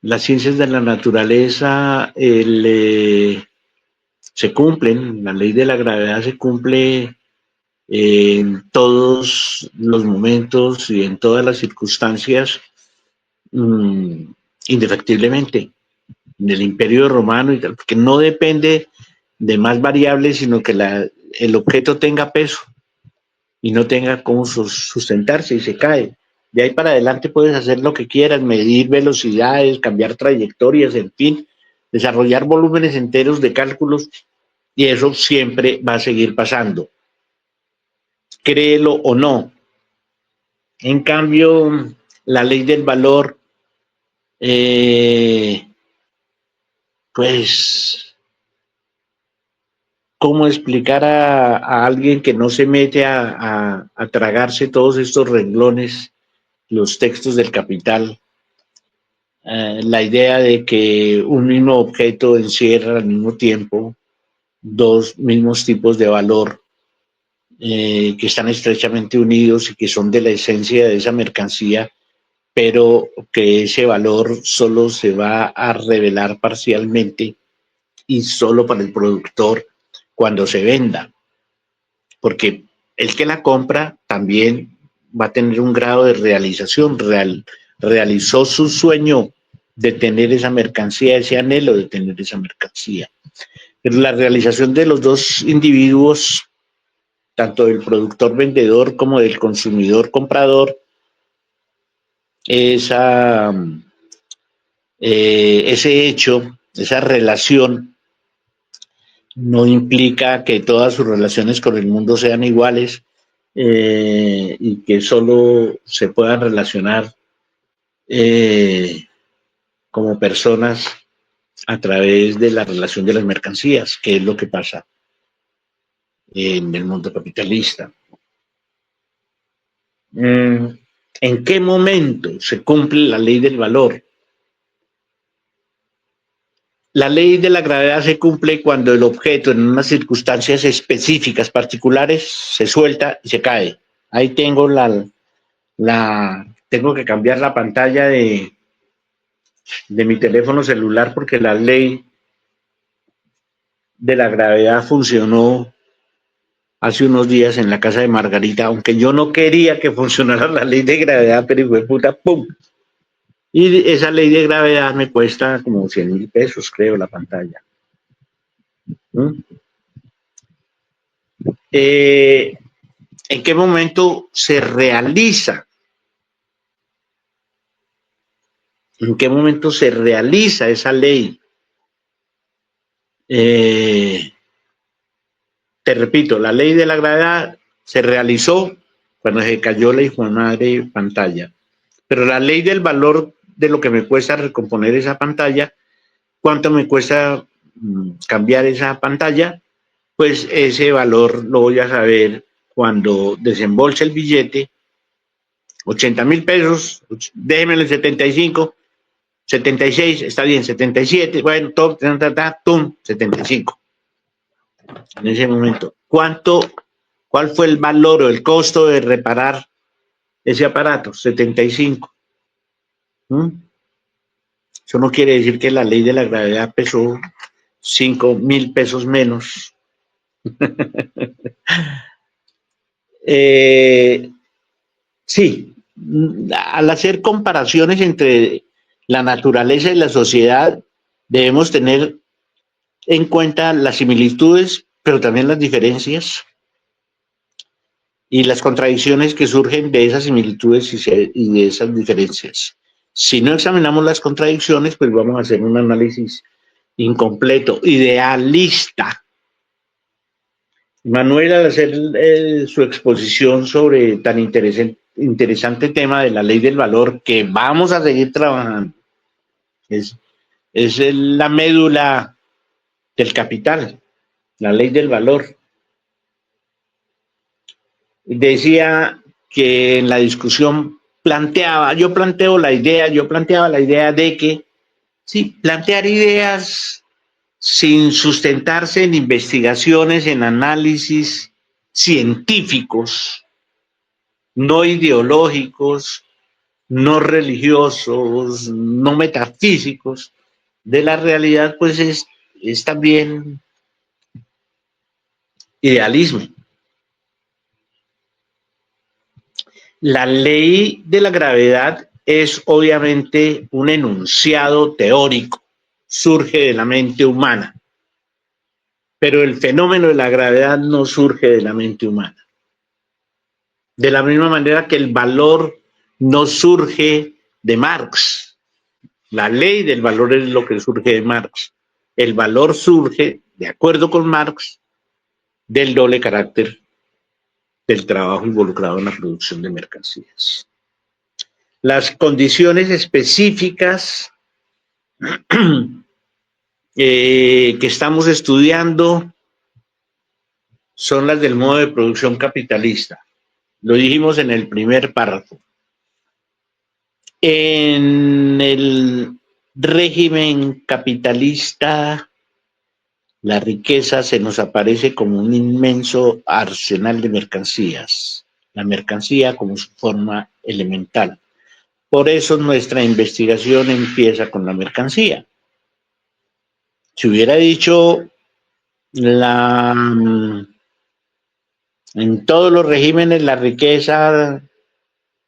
Las ciencias de la naturaleza se cumplen, la ley de la gravedad se cumple en todos los momentos y en todas las circunstancias, indefectiblemente, en el Imperio Romano y tal, porque no depende de más variables, sino que el objeto tenga peso y no tenga cómo sustentarse y se cae. De ahí para adelante puedes hacer lo que quieras, medir velocidades, cambiar trayectorias, en fin, desarrollar volúmenes enteros de cálculos, y eso siempre va a seguir pasando. Créelo o no. En cambio, la ley del valor, pues, ¿cómo explicar a alguien que no se mete a tragarse todos estos renglones, los textos del Capital, la idea de que un mismo objeto encierra al mismo tiempo dos mismos tipos de valor que están estrechamente unidos y que son de la esencia de esa mercancía, pero que ese valor solo se va a revelar parcialmente y solo para el productor cuando se venda, porque el que la compra también va a tener un grado de realización, realizó su sueño de tener esa mercancía, ese anhelo de tener esa mercancía. Pero la realización de los dos individuos, tanto del productor vendedor como del consumidor comprador, ese hecho, esa relación, no implica que todas sus relaciones con el mundo sean iguales y que solo se puedan relacionar como personas a través de la relación de las mercancías, que es lo que pasa en el mundo capitalista. ¿En qué momento se cumple la ley del valor? La ley de la gravedad se cumple cuando el objeto en unas circunstancias específicas, particulares, se suelta y se cae. Ahí tengo tengo que cambiar la pantalla de mi teléfono celular porque la ley de la gravedad funcionó hace unos días en la casa de Margarita, aunque yo no quería que funcionara la ley de gravedad, pero hijo de puta, ¡pum! Y esa ley de gravedad me cuesta como 100.000 pesos, creo, la pantalla. ¿En qué momento se realiza? ¿En qué momento se realiza esa ley? Te repito, la ley de la gravedad se realizó cuando se cayó la hijo de madre pantalla. Pero la ley del valor de lo que me cuesta recomponer esa pantalla, ¿cuánto me cuesta cambiar esa pantalla? Pues ese valor lo voy a saber cuando desembolse el billete, 80.000 pesos, déjemelo en 75, 76, está bien, 77, bueno, top, tum, 75. En ese momento, ¿cuál fue el valor o el costo de reparar ese aparato? 75. Eso no quiere decir que la ley de la gravedad pesó 5.000 pesos menos. Sí, al hacer comparaciones entre la naturaleza y la sociedad, debemos tener en cuenta las similitudes, pero también las diferencias y las contradicciones que surgen de esas similitudes y de esas diferencias. Si no examinamos las contradicciones, pues vamos a hacer un análisis incompleto, idealista. Manuel, al hacer su exposición sobre tan interesante tema de la ley del valor, que vamos a seguir trabajando, es la médula del capital, la ley del valor. Decía que en la discusión yo planteaba la idea de que, sí, plantear ideas sin sustentarse en investigaciones, en análisis científicos, no ideológicos, no religiosos, no metafísicos de la realidad, pues es también idealismo. La ley de la gravedad es obviamente un enunciado teórico, surge de la mente humana, pero el fenómeno de la gravedad no surge de la mente humana. De la misma manera que el valor no surge de Marx. La ley del valor es lo que surge de Marx. El valor surge, de acuerdo con Marx, del doble carácter del trabajo involucrado en la producción de mercancías. Las condiciones específicas que estamos estudiando son las del modo de producción capitalista. Lo dijimos en el primer párrafo. En el régimen capitalista, la riqueza se nos aparece como un inmenso arsenal de mercancías, la mercancía como su forma elemental. Por eso nuestra investigación empieza con la mercancía. Si hubiera dicho en todos los regímenes la riqueza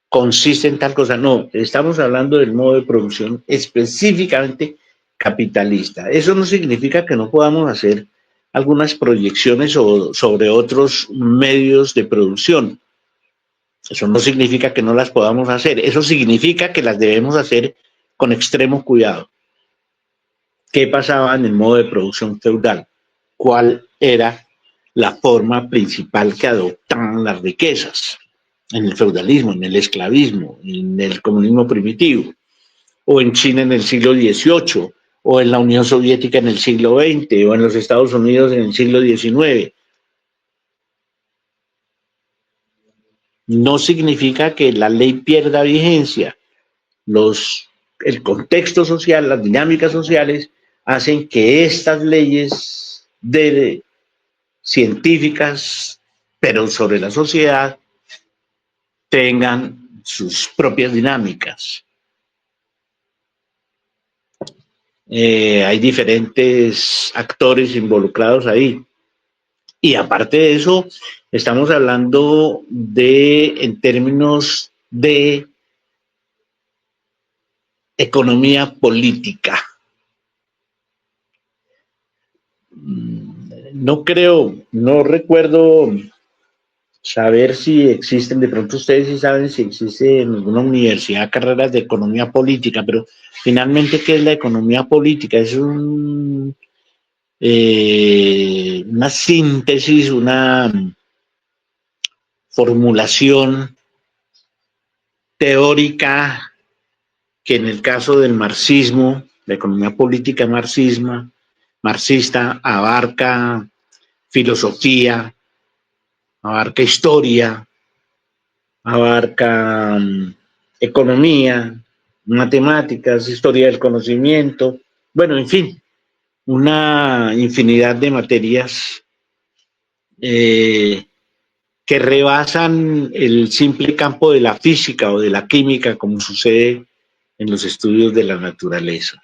consiste en tal cosa, no, estamos hablando del modo de producción específicamente capitalista. Eso no significa que no podamos hacer algunas proyecciones sobre otros medios de producción. Eso no significa que no las podamos hacer, eso significa que las debemos hacer con extremo cuidado. ¿Qué pasaba en el modo de producción feudal? ¿Cuál era la forma principal que adoptaban las riquezas? En el feudalismo, en el esclavismo, en el comunismo primitivo, o en China en el siglo XVIII, o en la Unión Soviética en el siglo XX, o en los Estados Unidos en el siglo XIX. No significa que la ley pierda vigencia. El contexto social, las dinámicas sociales, hacen que estas leyes científicas, pero sobre la sociedad, tengan sus propias dinámicas. Hay diferentes actores involucrados ahí. Y aparte de eso, estamos hablando en términos de economía política. No recuerdo saber si existen, de pronto ustedes sí saben si existe en alguna universidad carreras de economía política, pero finalmente, ¿qué es la economía política? Es una síntesis, una formulación teórica que en el caso del marxismo, la economía política marxista abarca filosofía, abarca historia, abarca economía, matemáticas, historia del conocimiento, bueno, en fin, una infinidad de materias que rebasan el simple campo de la física o de la química, como sucede en los estudios de la naturaleza.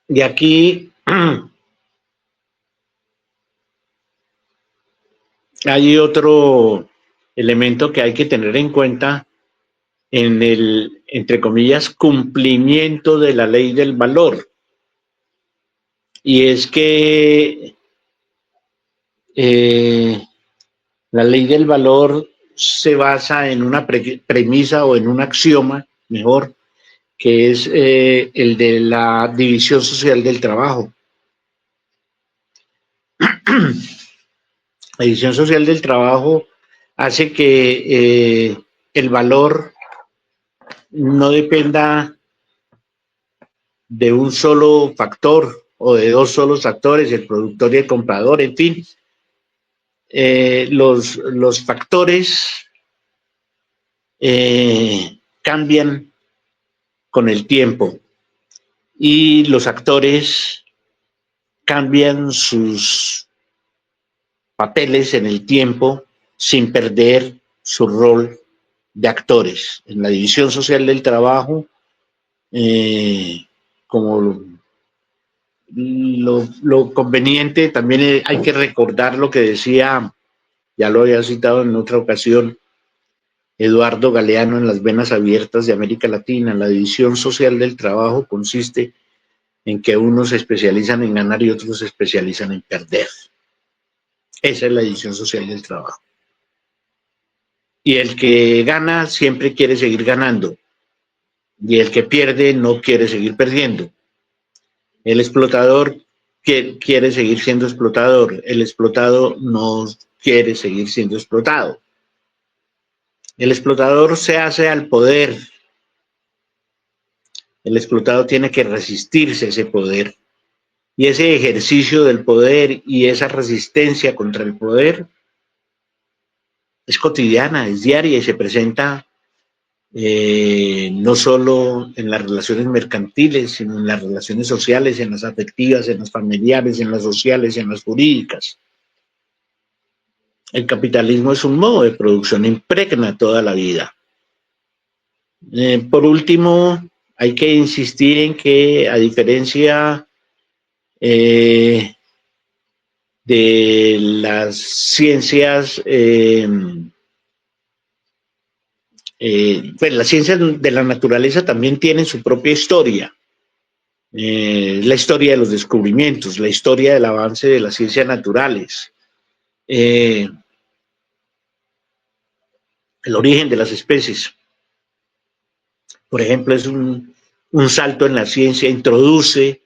Y aquí hay otro elemento que hay que tener en cuenta en el, entre comillas, cumplimiento de la ley del valor. Y es que la ley del valor se basa en una premisa o en un axioma, mejor, que es el de la división social del trabajo. La división social del trabajo hace que el valor no dependa de un solo factor o de dos solos factores, el productor y el comprador, en fin. Los factores cambian con el tiempo y los actores cambian sus papeles en el tiempo sin perder su rol de actores. En la división social del trabajo, como lo conveniente, también hay que recordar lo que decía, ya lo había citado en otra ocasión, Eduardo Galeano en Las Venas Abiertas de América Latina. La división social del trabajo consiste en que unos se especializan en ganar y otros se especializan en perder. Esa es la división social del trabajo. Y el que gana siempre quiere seguir ganando, y el que pierde no quiere seguir perdiendo. El explotador quiere seguir siendo explotador, el explotado no quiere seguir siendo explotado. El explotador se hace al poder, el explotado tiene que resistirse a ese poder, y ese ejercicio del poder y esa resistencia contra el poder es cotidiana, es diaria y se presenta no solo en las relaciones mercantiles, sino en las relaciones sociales, en las afectivas, en las familiares, en las sociales, en las jurídicas. El capitalismo es un modo de producción, impregna toda la vida. Por último, hay que insistir en que, a diferencia de las ciencias, pues las ciencias de la naturaleza también tienen su propia historia. La historia de los descubrimientos, la historia del avance de las ciencias naturales, el origen de las especies. Por ejemplo, es un salto en la ciencia, introduce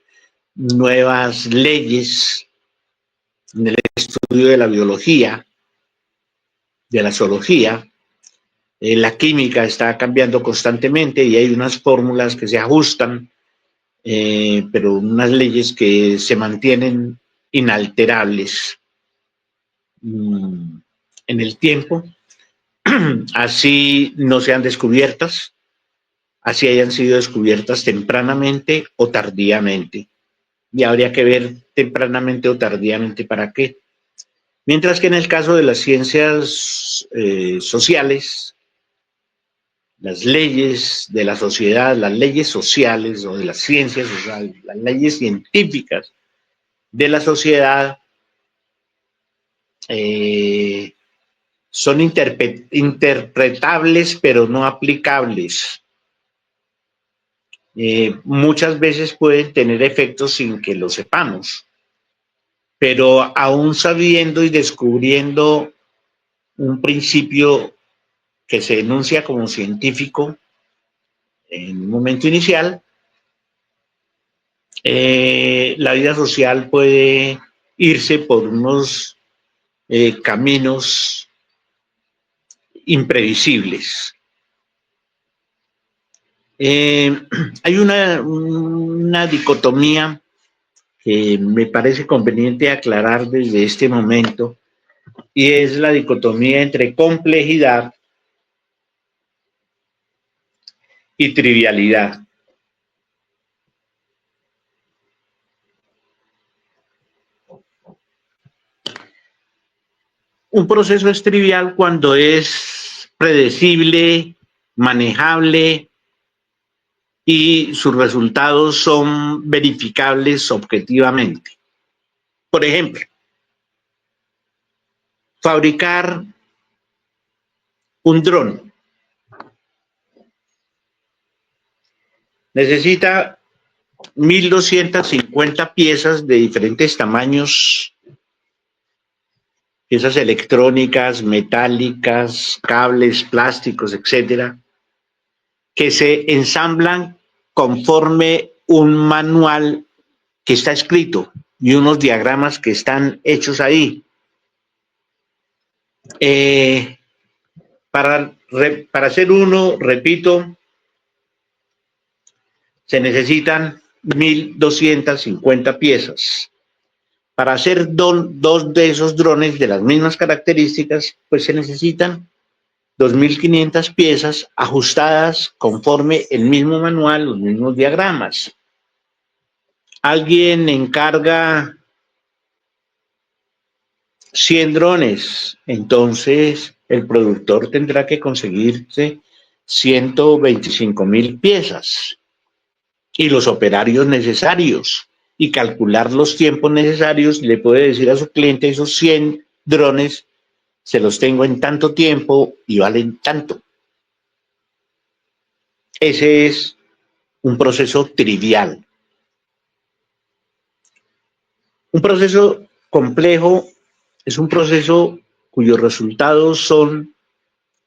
nuevas leyes en el estudio de la biología, de la zoología. La química está cambiando constantemente y hay unas fórmulas que se ajustan, pero unas leyes que se mantienen inalterables en el tiempo. Así no sean descubiertas, así hayan sido descubiertas tempranamente o tardíamente. Y habría que ver tempranamente o tardíamente para qué. Mientras que en el caso de las ciencias sociales, las leyes de la sociedad, las leyes sociales o de las ciencias sociales, las leyes científicas de la sociedad son interpretables pero no aplicables. Muchas veces pueden tener efectos sin que lo sepamos, pero aún sabiendo y descubriendo un principio que se enuncia como científico en un momento inicial, la vida social puede irse por unos caminos imprevisibles. Hay una dicotomía que me parece conveniente aclarar desde este momento, y es la dicotomía entre complejidad y trivialidad. Un proceso es trivial cuando es predecible, manejable y sus resultados son verificables objetivamente. Por ejemplo, fabricar un dron necesita 1.250 piezas de diferentes tamaños, piezas electrónicas, metálicas, cables, plásticos, etcétera, que se ensamblan conforme un manual que está escrito y unos diagramas que están hechos ahí. Para hacer uno, repito, se necesitan 1.250 piezas. Para hacer dos de esos drones de las mismas características, pues se necesitan 2.500 piezas ajustadas conforme el mismo manual, los mismos diagramas. Alguien encarga 100 drones, entonces el productor tendrá que conseguirse 125.000 piezas y los operarios necesarios y calcular los tiempos necesarios. Le puede decir a su cliente: esos 100 drones se los tengo en tanto tiempo y valen tanto. Ese es un proceso trivial. Un proceso complejo es un proceso cuyos resultados son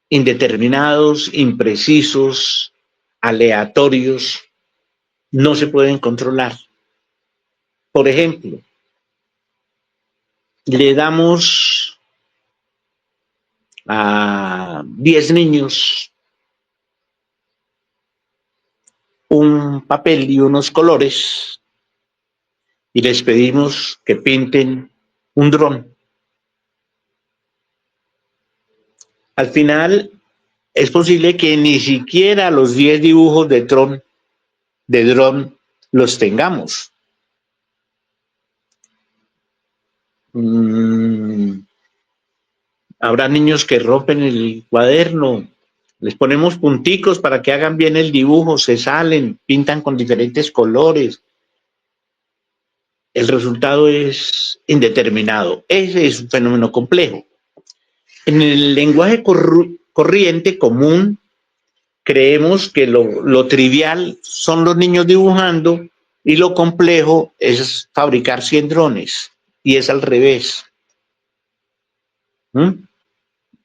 indeterminados, imprecisos, aleatorios, no se pueden controlar. Por ejemplo, le damos a 10 niños un papel y unos colores y les pedimos que pinten un dron. Al final es posible que ni siquiera los 10 dibujos de dron los tengamos. Habrá niños que rompen el cuaderno, les ponemos punticos para que hagan bien el dibujo, se salen, pintan con diferentes colores. El resultado es indeterminado. Ese es un fenómeno complejo. En el lenguaje corriente, común, creemos que lo trivial son los niños dibujando y lo complejo es fabricar 100 drones. Y es al revés.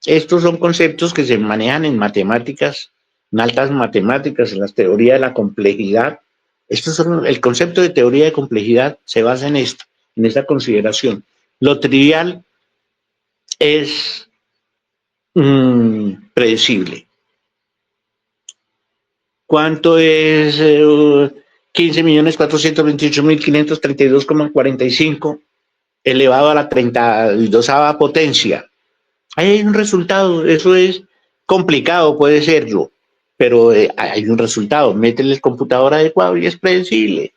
Estos son conceptos que se manejan en matemáticas, en altas matemáticas, en las teorías de la complejidad. El concepto de teoría de complejidad se basa en esto, en esta consideración. Lo trivial es predecible. ¿Cuánto es 15.428.532,45 elevado a la 32ª potencia? Ahí hay un resultado, eso es complicado, puede serlo, pero hay un resultado, métele el computador adecuado y es predecible.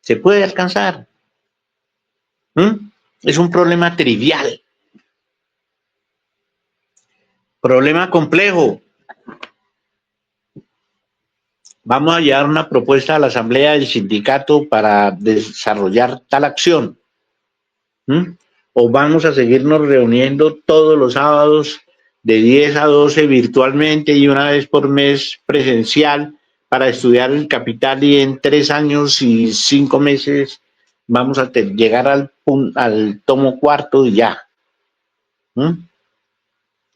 Se puede alcanzar. Es un problema trivial. Problema complejo. Vamos a llevar una propuesta a la asamblea del sindicato para desarrollar tal acción. O vamos a seguirnos reuniendo todos los sábados de 10 a 12 virtualmente y una vez por mes presencial para estudiar el capital, y en 3 años y 5 meses vamos a llegar al tomo 4 y ya.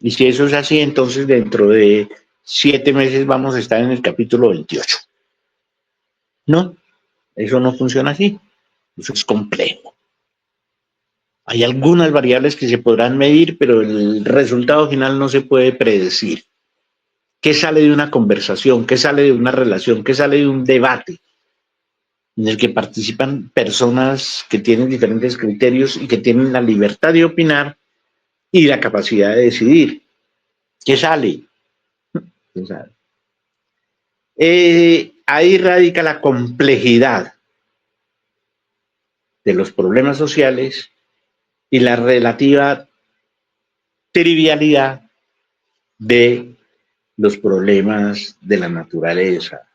Y si eso es así, entonces dentro de 7 meses vamos a estar en el capítulo 28. No, eso no funciona así. Eso es complejo. Hay algunas variables que se podrán medir, pero el resultado final no se puede predecir. ¿Qué sale de una conversación? ¿Qué sale de una relación? ¿Qué sale de un debate en el que participan personas que tienen diferentes criterios y que tienen la libertad de opinar y la capacidad de decidir? ¿Qué sale? ¿Qué sale? Ahí radica la complejidad de los problemas sociales y la relativa trivialidad de los problemas de la naturaleza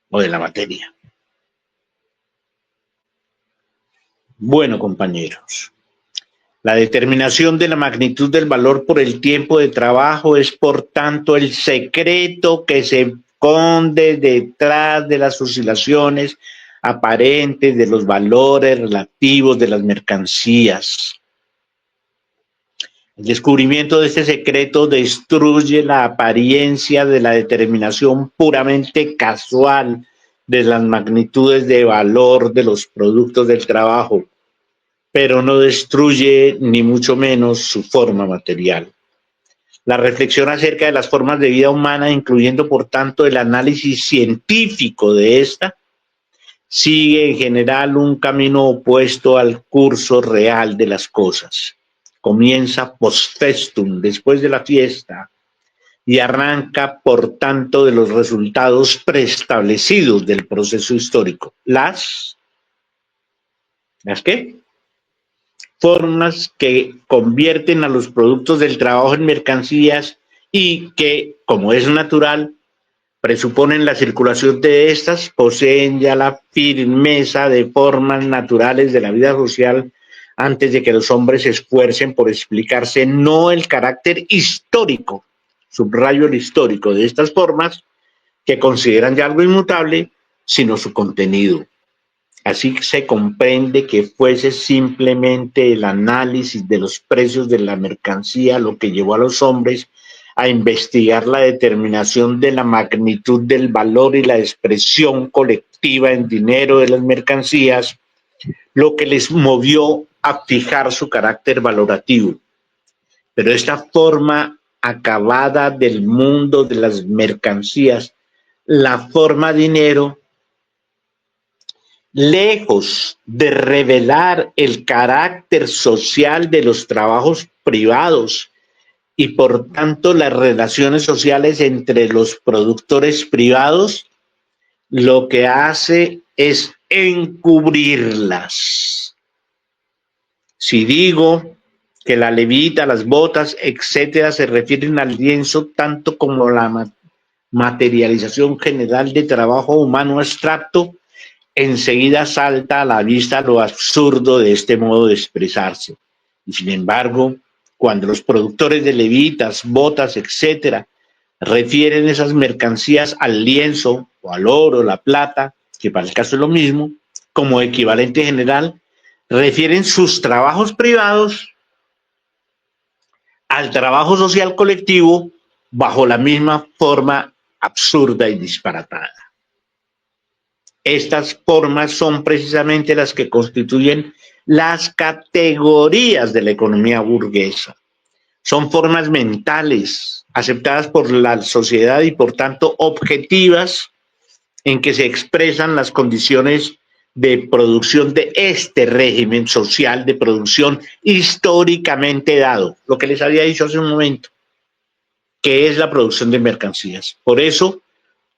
o de la materia. Bueno, compañeros, la determinación de la magnitud del valor por el tiempo de trabajo es, por tanto, el secreto que se esconde detrás de las oscilaciones aparentes de los valores relativos de las mercancías. El descubrimiento de este secreto destruye la apariencia de la determinación puramente casual de las magnitudes de valor de los productos del trabajo, pero no destruye ni mucho menos su forma material. La reflexión acerca de las formas de vida humana, incluyendo por tanto el análisis científico de esta, sigue en general un camino opuesto al curso real de las cosas. Comienza post festum, después de la fiesta, y arranca, por tanto, de los resultados preestablecidos del proceso histórico. ¿Las qué? Formas que convierten a los productos del trabajo en mercancías y que, como es natural, presuponen la circulación de estas, poseen ya la firmeza de formas naturales de la vida social antes de que los hombres se esfuercen por explicarse no el carácter histórico, subrayo el histórico de estas formas, que consideran ya algo inmutable, sino su contenido. Así se comprende que fuese simplemente el análisis de los precios de la mercancía lo que llevó a los hombres a investigar la determinación de la magnitud del valor y la expresión colectiva en dinero de las mercancías, lo que les movió a fijar su carácter valorativo. Pero esta forma acabada del mundo de las mercancías, la forma dinero, lejos de revelar el carácter social de los trabajos privados y por tanto las relaciones sociales entre los productores privados lo que hace es encubrirlas. Si digo que la levita, las botas, etcétera, se refieren al lienzo tanto como la materialización general de trabajo humano abstracto, enseguida salta a la vista lo absurdo de este modo de expresarse. Y sin embargo, cuando los productores de levitas, botas, etcétera, refieren esas mercancías al lienzo o al oro, la plata, que para el caso es lo mismo, como equivalente general, refieren sus trabajos privados al trabajo social colectivo bajo la misma forma absurda y disparatada. Estas formas son precisamente las que constituyen las categorías de la economía burguesa. Son formas mentales aceptadas por la sociedad y por tanto objetivas en que se expresan las condiciones de producción de este régimen social de producción históricamente dado, lo que les había dicho hace un momento, que es la producción de mercancías. Por eso,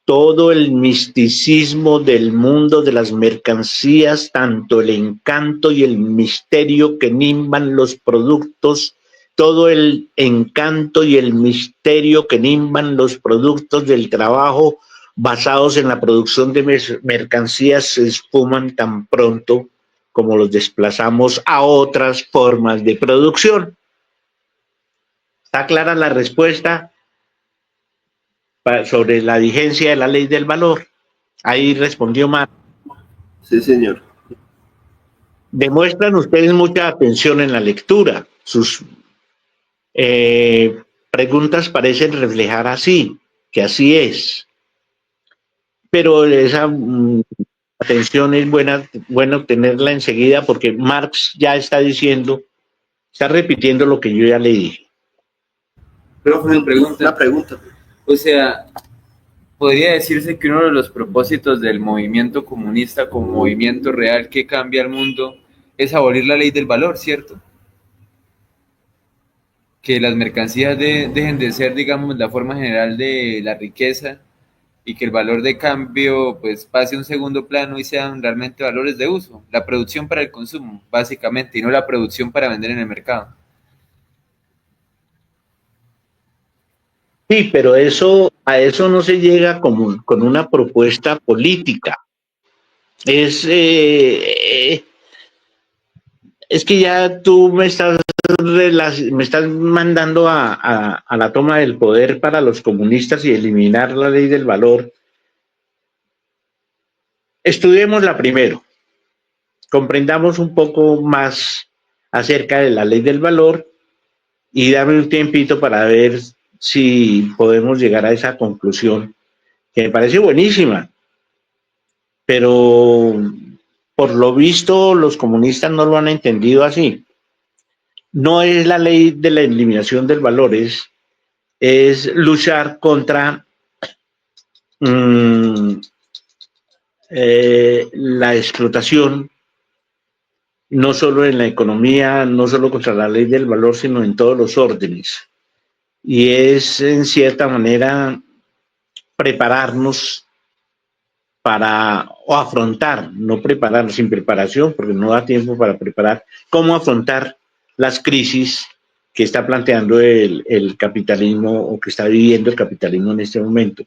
todo el misticismo del mundo de las mercancías, tanto el encanto y el misterio que nimban los productos, todo el encanto y el misterio que nimban los productos del trabajo basados en la producción de mercancías se esfuman tan pronto como los desplazamos a otras formas de producción. ¿Está clara la respuesta sobre la vigencia de la ley del valor? Ahí respondió Marx. Sí, señor. Demuestran ustedes mucha atención en la lectura. Sus preguntas parecen reflejar así, que así es. Pero esa atención es bueno tenerla enseguida porque Marx ya está diciendo, está repitiendo lo que yo ya le dije. Pero Una pregunta. O sea, podría decirse que uno de los propósitos del movimiento comunista como movimiento real que cambia el mundo es abolir la ley del valor, ¿cierto? Que las mercancías dejen de ser, digamos, la forma general de la riqueza y que el valor de cambio pues pase a un segundo plano y sean realmente valores de uso, la producción para el consumo, básicamente, y no la producción para vender en el mercado. Sí, pero a eso no se llega con una propuesta política. Es que ya tú me estás mandando a la toma del poder para los comunistas y eliminar la ley del valor. Estudiémosla primero, comprendamos un poco más acerca de la ley del valor y dame un tiempito para ver si podemos llegar a esa conclusión, que me parece buenísima, pero por lo visto los comunistas no lo han entendido así. No es la ley de la eliminación del valor, es luchar contra la explotación, no solo en la economía, no solo contra la ley del valor, sino en todos los órdenes. Y es, en cierta manera, prepararnos o afrontar, no preparar sin preparación, porque no da tiempo para preparar, cómo afrontar las crisis que está planteando el capitalismo o que está viviendo el capitalismo en este momento.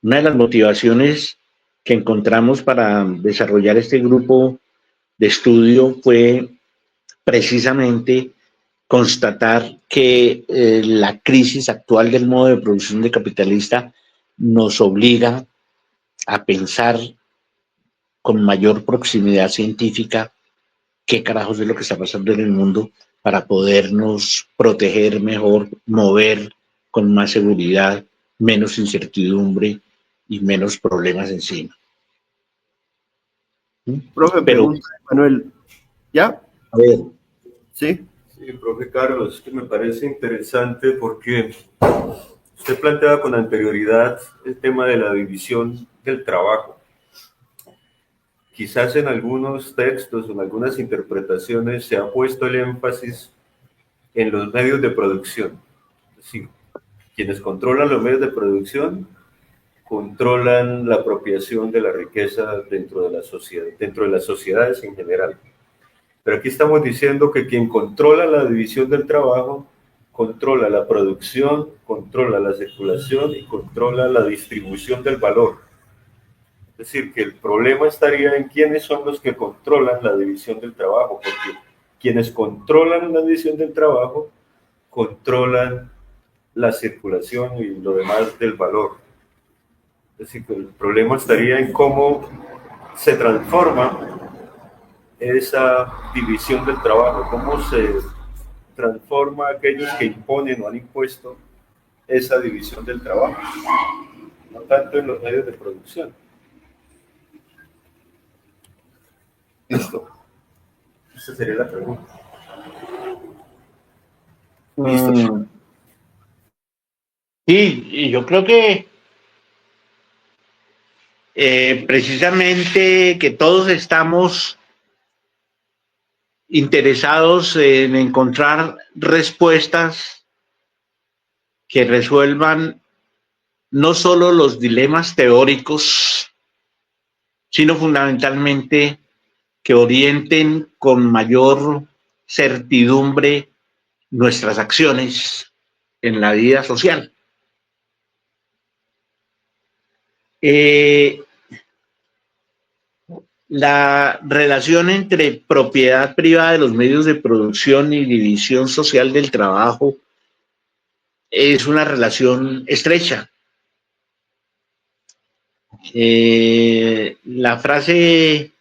Una de las motivaciones que encontramos para desarrollar este grupo de estudio fue precisamente constatar que la crisis actual del modo de producción de capitalista nos obliga a pensar con mayor proximidad científica qué carajos es lo que está pasando en el mundo para podernos proteger mejor, mover con más seguridad, menos incertidumbre y menos problemas encima. Profe, pregunta, Manuel. ¿Ya? A ver. Sí. Sí, profe Carlos, es que me parece interesante porque usted planteaba con anterioridad el tema de la división del trabajo. Quizás en algunos textos o en algunas interpretaciones se ha puesto el énfasis en los medios de producción. Es decir, quienes controlan los medios de producción controlan la apropiación de la riqueza dentro de la sociedad, dentro de las sociedades en general. Pero aquí estamos diciendo que quien controla la división del trabajo controla la producción, controla la circulación y controla la distribución del valor. Es decir, que el problema estaría en quiénes son los que controlan la división del trabajo, porque quienes controlan la división del trabajo controlan la circulación y lo demás del valor. Es decir, que el problema estaría en cómo se transforma esa división del trabajo, cómo se transforma aquellos que imponen o han impuesto esa división del trabajo, no tanto en los medios de producción. Listo. Esa sería la pregunta. Listo. Sí, y yo creo que precisamente que todos estamos interesados en encontrar respuestas que resuelvan no solo los dilemas teóricos, sino fundamentalmente que orienten con mayor certidumbre nuestras acciones en la vida social. La relación entre propiedad privada de los medios de producción y división social del trabajo es una relación estrecha. La frase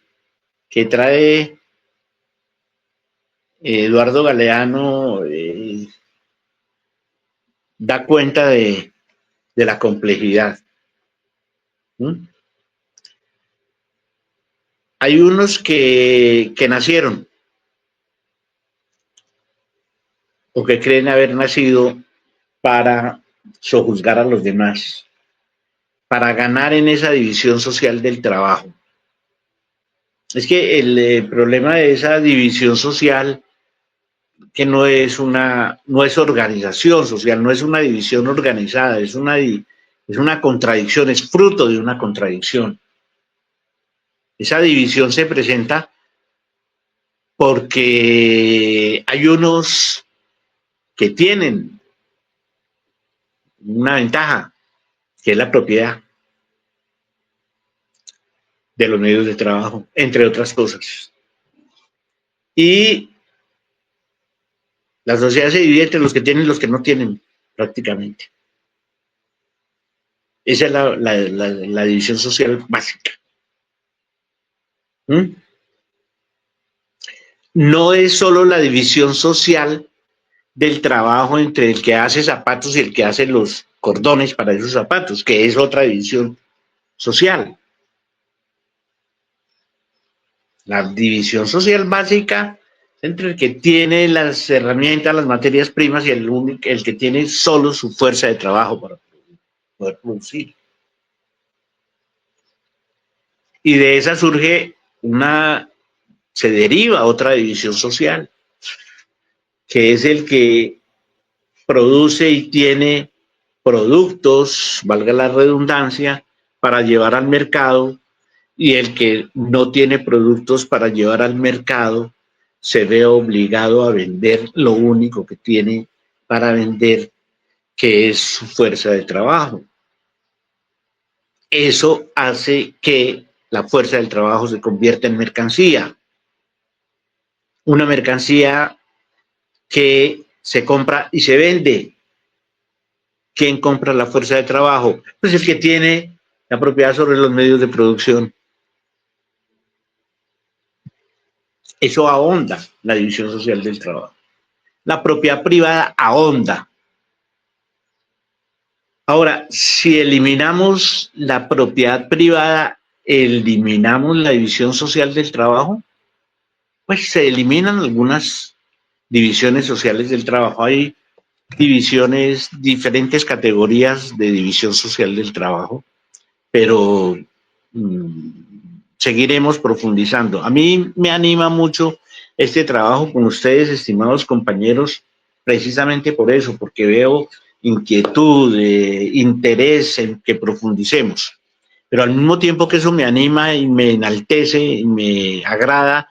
que trae Eduardo Galeano da cuenta de la complejidad. Hay unos que nacieron o que creen haber nacido para sojuzgar a los demás, para ganar en esa división social del trabajo. Es que el problema de esa división social, que no es organización social, no es una división organizada, es una contradicción, es fruto de una contradicción. Esa división se presenta porque hay unos que tienen una ventaja, que es la propiedad de los medios de trabajo, entre otras cosas. Y la sociedad se divide entre los que tienen y los que no tienen, prácticamente. Esa es la división social básica. No es solo la división social del trabajo entre el que hace zapatos y el que hace los cordones para esos zapatos, que es otra división social. La división social básica es entre el que tiene las herramientas, las materias primas y el que tiene solo su fuerza de trabajo para poder producir. Y de esa se deriva otra división social, que es el que produce y tiene productos, valga la redundancia, para llevar al mercado, y el que no tiene productos para llevar al mercado se ve obligado a vender lo único que tiene para vender, que es su fuerza de trabajo. Eso hace que la fuerza del trabajo se convierta en mercancía. Una mercancía que se compra y se vende. ¿Quién compra la fuerza de trabajo? Pues el que tiene la propiedad sobre los medios de producción. Eso ahonda la división social del trabajo. La propiedad privada ahonda. Ahora, si eliminamos la propiedad privada, eliminamos la división social del trabajo, pues se eliminan algunas divisiones sociales del trabajo. Hay divisiones, diferentes categorías de división social del trabajo, pero seguiremos profundizando. A mí me anima mucho este trabajo con ustedes, estimados compañeros, precisamente por eso, porque veo inquietud, interés en que profundicemos. Pero al mismo tiempo que eso me anima y me enaltece y me agrada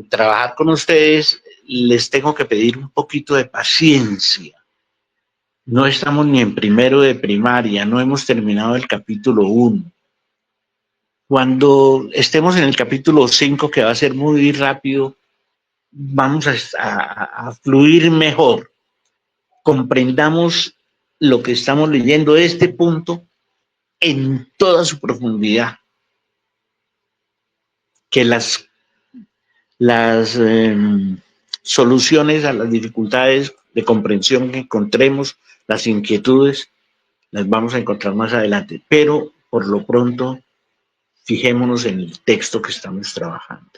trabajar con ustedes, les tengo que pedir un poquito de paciencia. No estamos ni en primero de primaria, no hemos terminado el capítulo 1. Cuando estemos en el capítulo 5, que va a ser muy rápido, vamos a fluir mejor. Comprendamos lo que estamos leyendo, este punto, en toda su profundidad. Que las soluciones a las dificultades de comprensión que encontremos, las inquietudes, las vamos a encontrar más adelante. Pero, por lo pronto, fijémonos en el texto que estamos trabajando.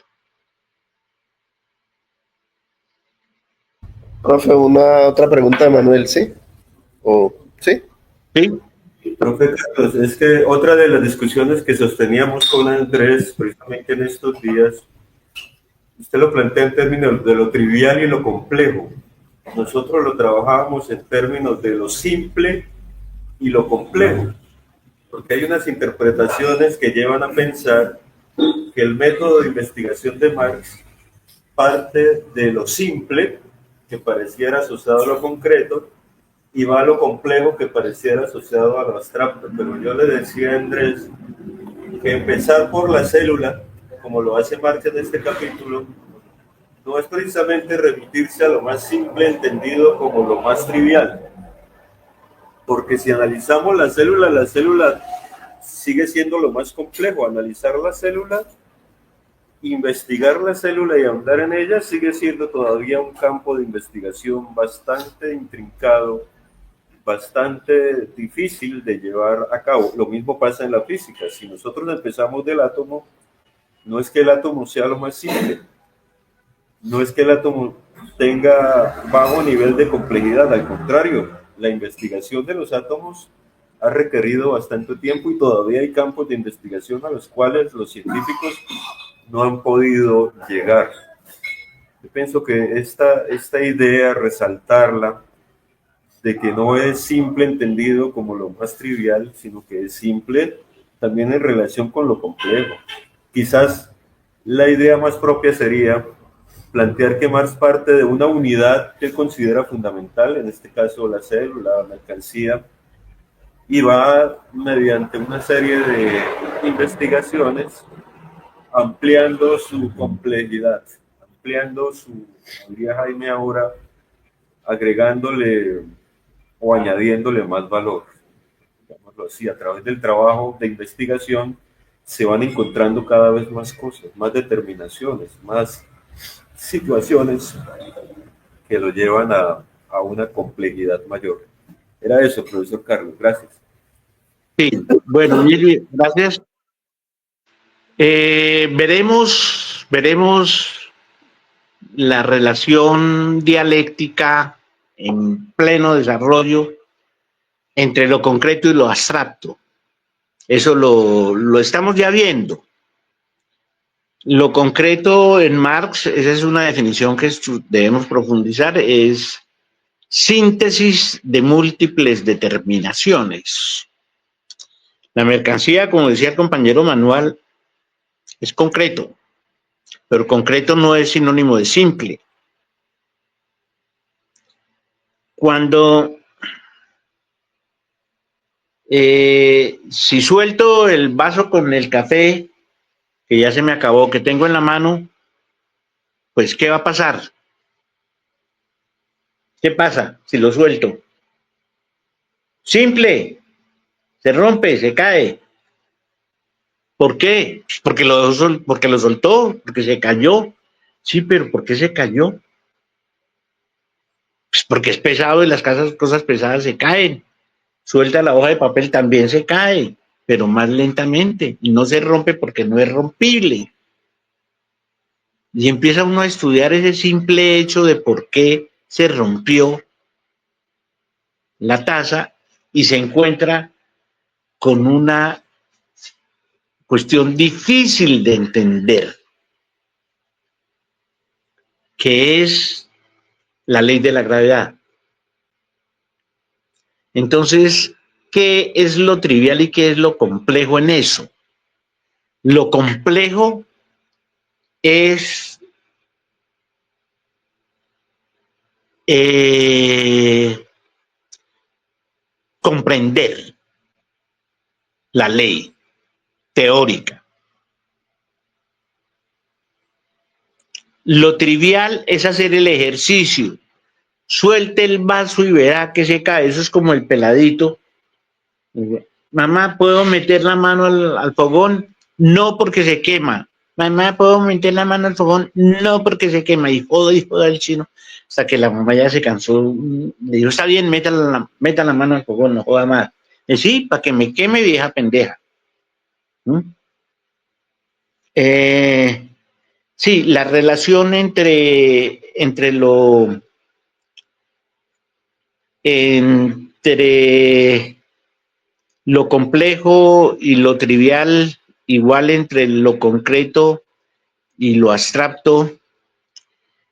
Profe, una otra pregunta de Manuel, ¿sí? ¿O sí? ¿Sí? Profe Carlos, es que otra de las discusiones que sosteníamos con Andrés, precisamente en estos días, usted lo plantea en términos de lo trivial y lo complejo. Nosotros lo trabajábamos en términos de lo simple y lo complejo, porque hay unas interpretaciones que llevan a pensar que el método de investigación de Marx parte de lo simple, que pareciera asociado a lo concreto, y va a lo complejo, que pareciera asociado a lo abstracto. Pero yo le decía a Andrés que empezar por la célula, como lo hace Marx en este capítulo, no es precisamente remitirse a lo más simple entendido como lo más trivial. Porque si analizamos la célula sigue siendo lo más complejo. Analizar la célula, investigar la célula y ahondar en ella sigue siendo todavía un campo de investigación bastante intrincado, bastante difícil de llevar a cabo. Lo mismo pasa en la física. Si nosotros empezamos del átomo, no es que el átomo sea lo más simple, no es que el átomo tenga bajo nivel de complejidad, al contrario, la investigación de los átomos ha requerido bastante tiempo y todavía hay campos de investigación a los cuales los científicos no han podido llegar. Yo pienso que esta idea, resaltarla, de que no es simple entendido como lo más trivial, sino que es simple también en relación con lo complejo. Quizás la idea más propia sería plantear que Marx parte de una unidad que él considera fundamental, en este caso la célula, la mercancía, y va mediante una serie de investigaciones ampliando su complejidad, ampliando su, diría Jaime ahora, agregándole o añadiéndole más valor. Digámoslo así, a través del trabajo de investigación se van encontrando cada vez más cosas, más determinaciones, más situaciones que lo llevan a una complejidad mayor. Era eso, profesor Carlos, gracias. Sí, bueno, Mili, gracias. Veremos la relación dialéctica en pleno desarrollo entre lo concreto y lo abstracto. Eso lo estamos ya viendo. Lo concreto en Marx, esa es una definición que debemos profundizar, es síntesis de múltiples determinaciones. La mercancía, como decía el compañero Manuel, es concreto, pero concreto no es sinónimo de simple. Cuando si suelto el vaso con el café, que ya se me acabó, que tengo en la mano, pues ¿qué va a pasar? ¿Qué pasa si lo suelto? Simple, se rompe, se cae. ¿Por qué? Porque lo soltó, porque se cayó. Sí, pero ¿por qué se cayó? Pues porque es pesado y las cosas pesadas se caen. Suelta la hoja de papel, también se cae, pero más lentamente. Y no se rompe porque no es rompible. Y empieza uno a estudiar ese simple hecho de por qué se rompió la taza y se encuentra con una cuestión difícil de entender, que es la ley de la gravedad. Entonces, ¿qué es lo trivial y qué es lo complejo en eso? Lo complejo es comprender la ley teórica. Lo trivial es hacer el ejercicio. Suelte el vaso y verá que se cae. Eso es como el peladito. Mamá, ¿puedo meter la mano al fogón? No, porque se quema. Mamá, ¿puedo meter la mano al fogón? No, porque se quema. Y joda el chino. Hasta que la mamá ya se cansó. Le dijo, está bien, meta la mano al fogón, no joda más. Sí, para que me queme, vieja pendeja. Sí, la relación entre lo complejo y lo trivial, igual entre lo concreto y lo abstracto,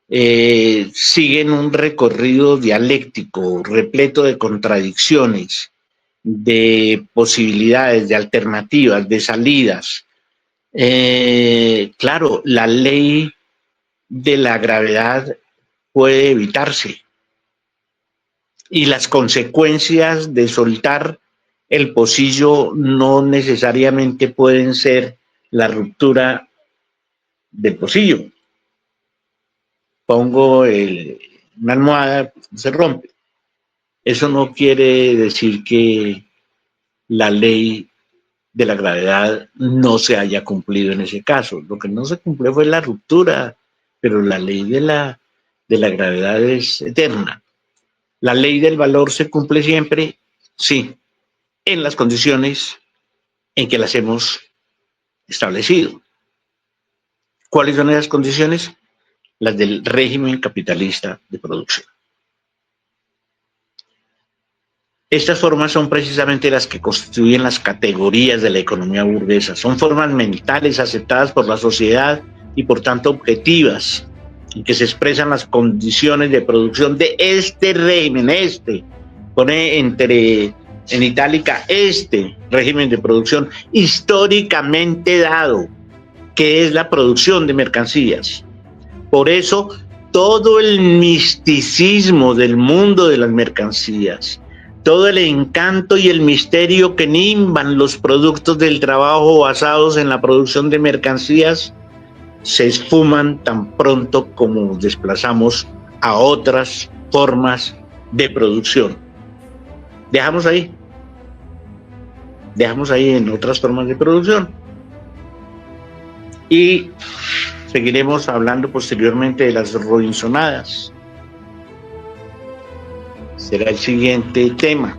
siguen un recorrido dialéctico, repleto de contradicciones, de posibilidades, de alternativas, de salidas. Claro, la ley de la gravedad puede evitarse y las consecuencias de soltar el pocillo no necesariamente pueden ser la ruptura del pocillo. Pongo una almohada, se rompe. Eso no quiere decir que la ley de la gravedad no se haya cumplido en ese caso. Lo que no se cumplió fue la ruptura, pero la ley de la gravedad es eterna. La ley del valor se cumple siempre, sí, en las condiciones en que las hemos establecido. ¿Cuáles son esas condiciones? Las del régimen capitalista de producción. Estas formas son precisamente las que constituyen las categorías de la economía burguesa. Son formas mentales aceptadas por la sociedad y por tanto objetivas, en que se expresan las condiciones de producción de este régimen, pone en itálica este régimen de producción históricamente dado, que es la producción de mercancías. Por eso, todo el misticismo del mundo de las mercancías, todo el encanto y el misterio que nimban los productos del trabajo basados en la producción de mercancías, se esfuman tan pronto como nos desplazamos a otras formas de producción. Dejamos ahí en otras formas de producción. Y seguiremos hablando posteriormente de las robinsonadas. Será el siguiente tema.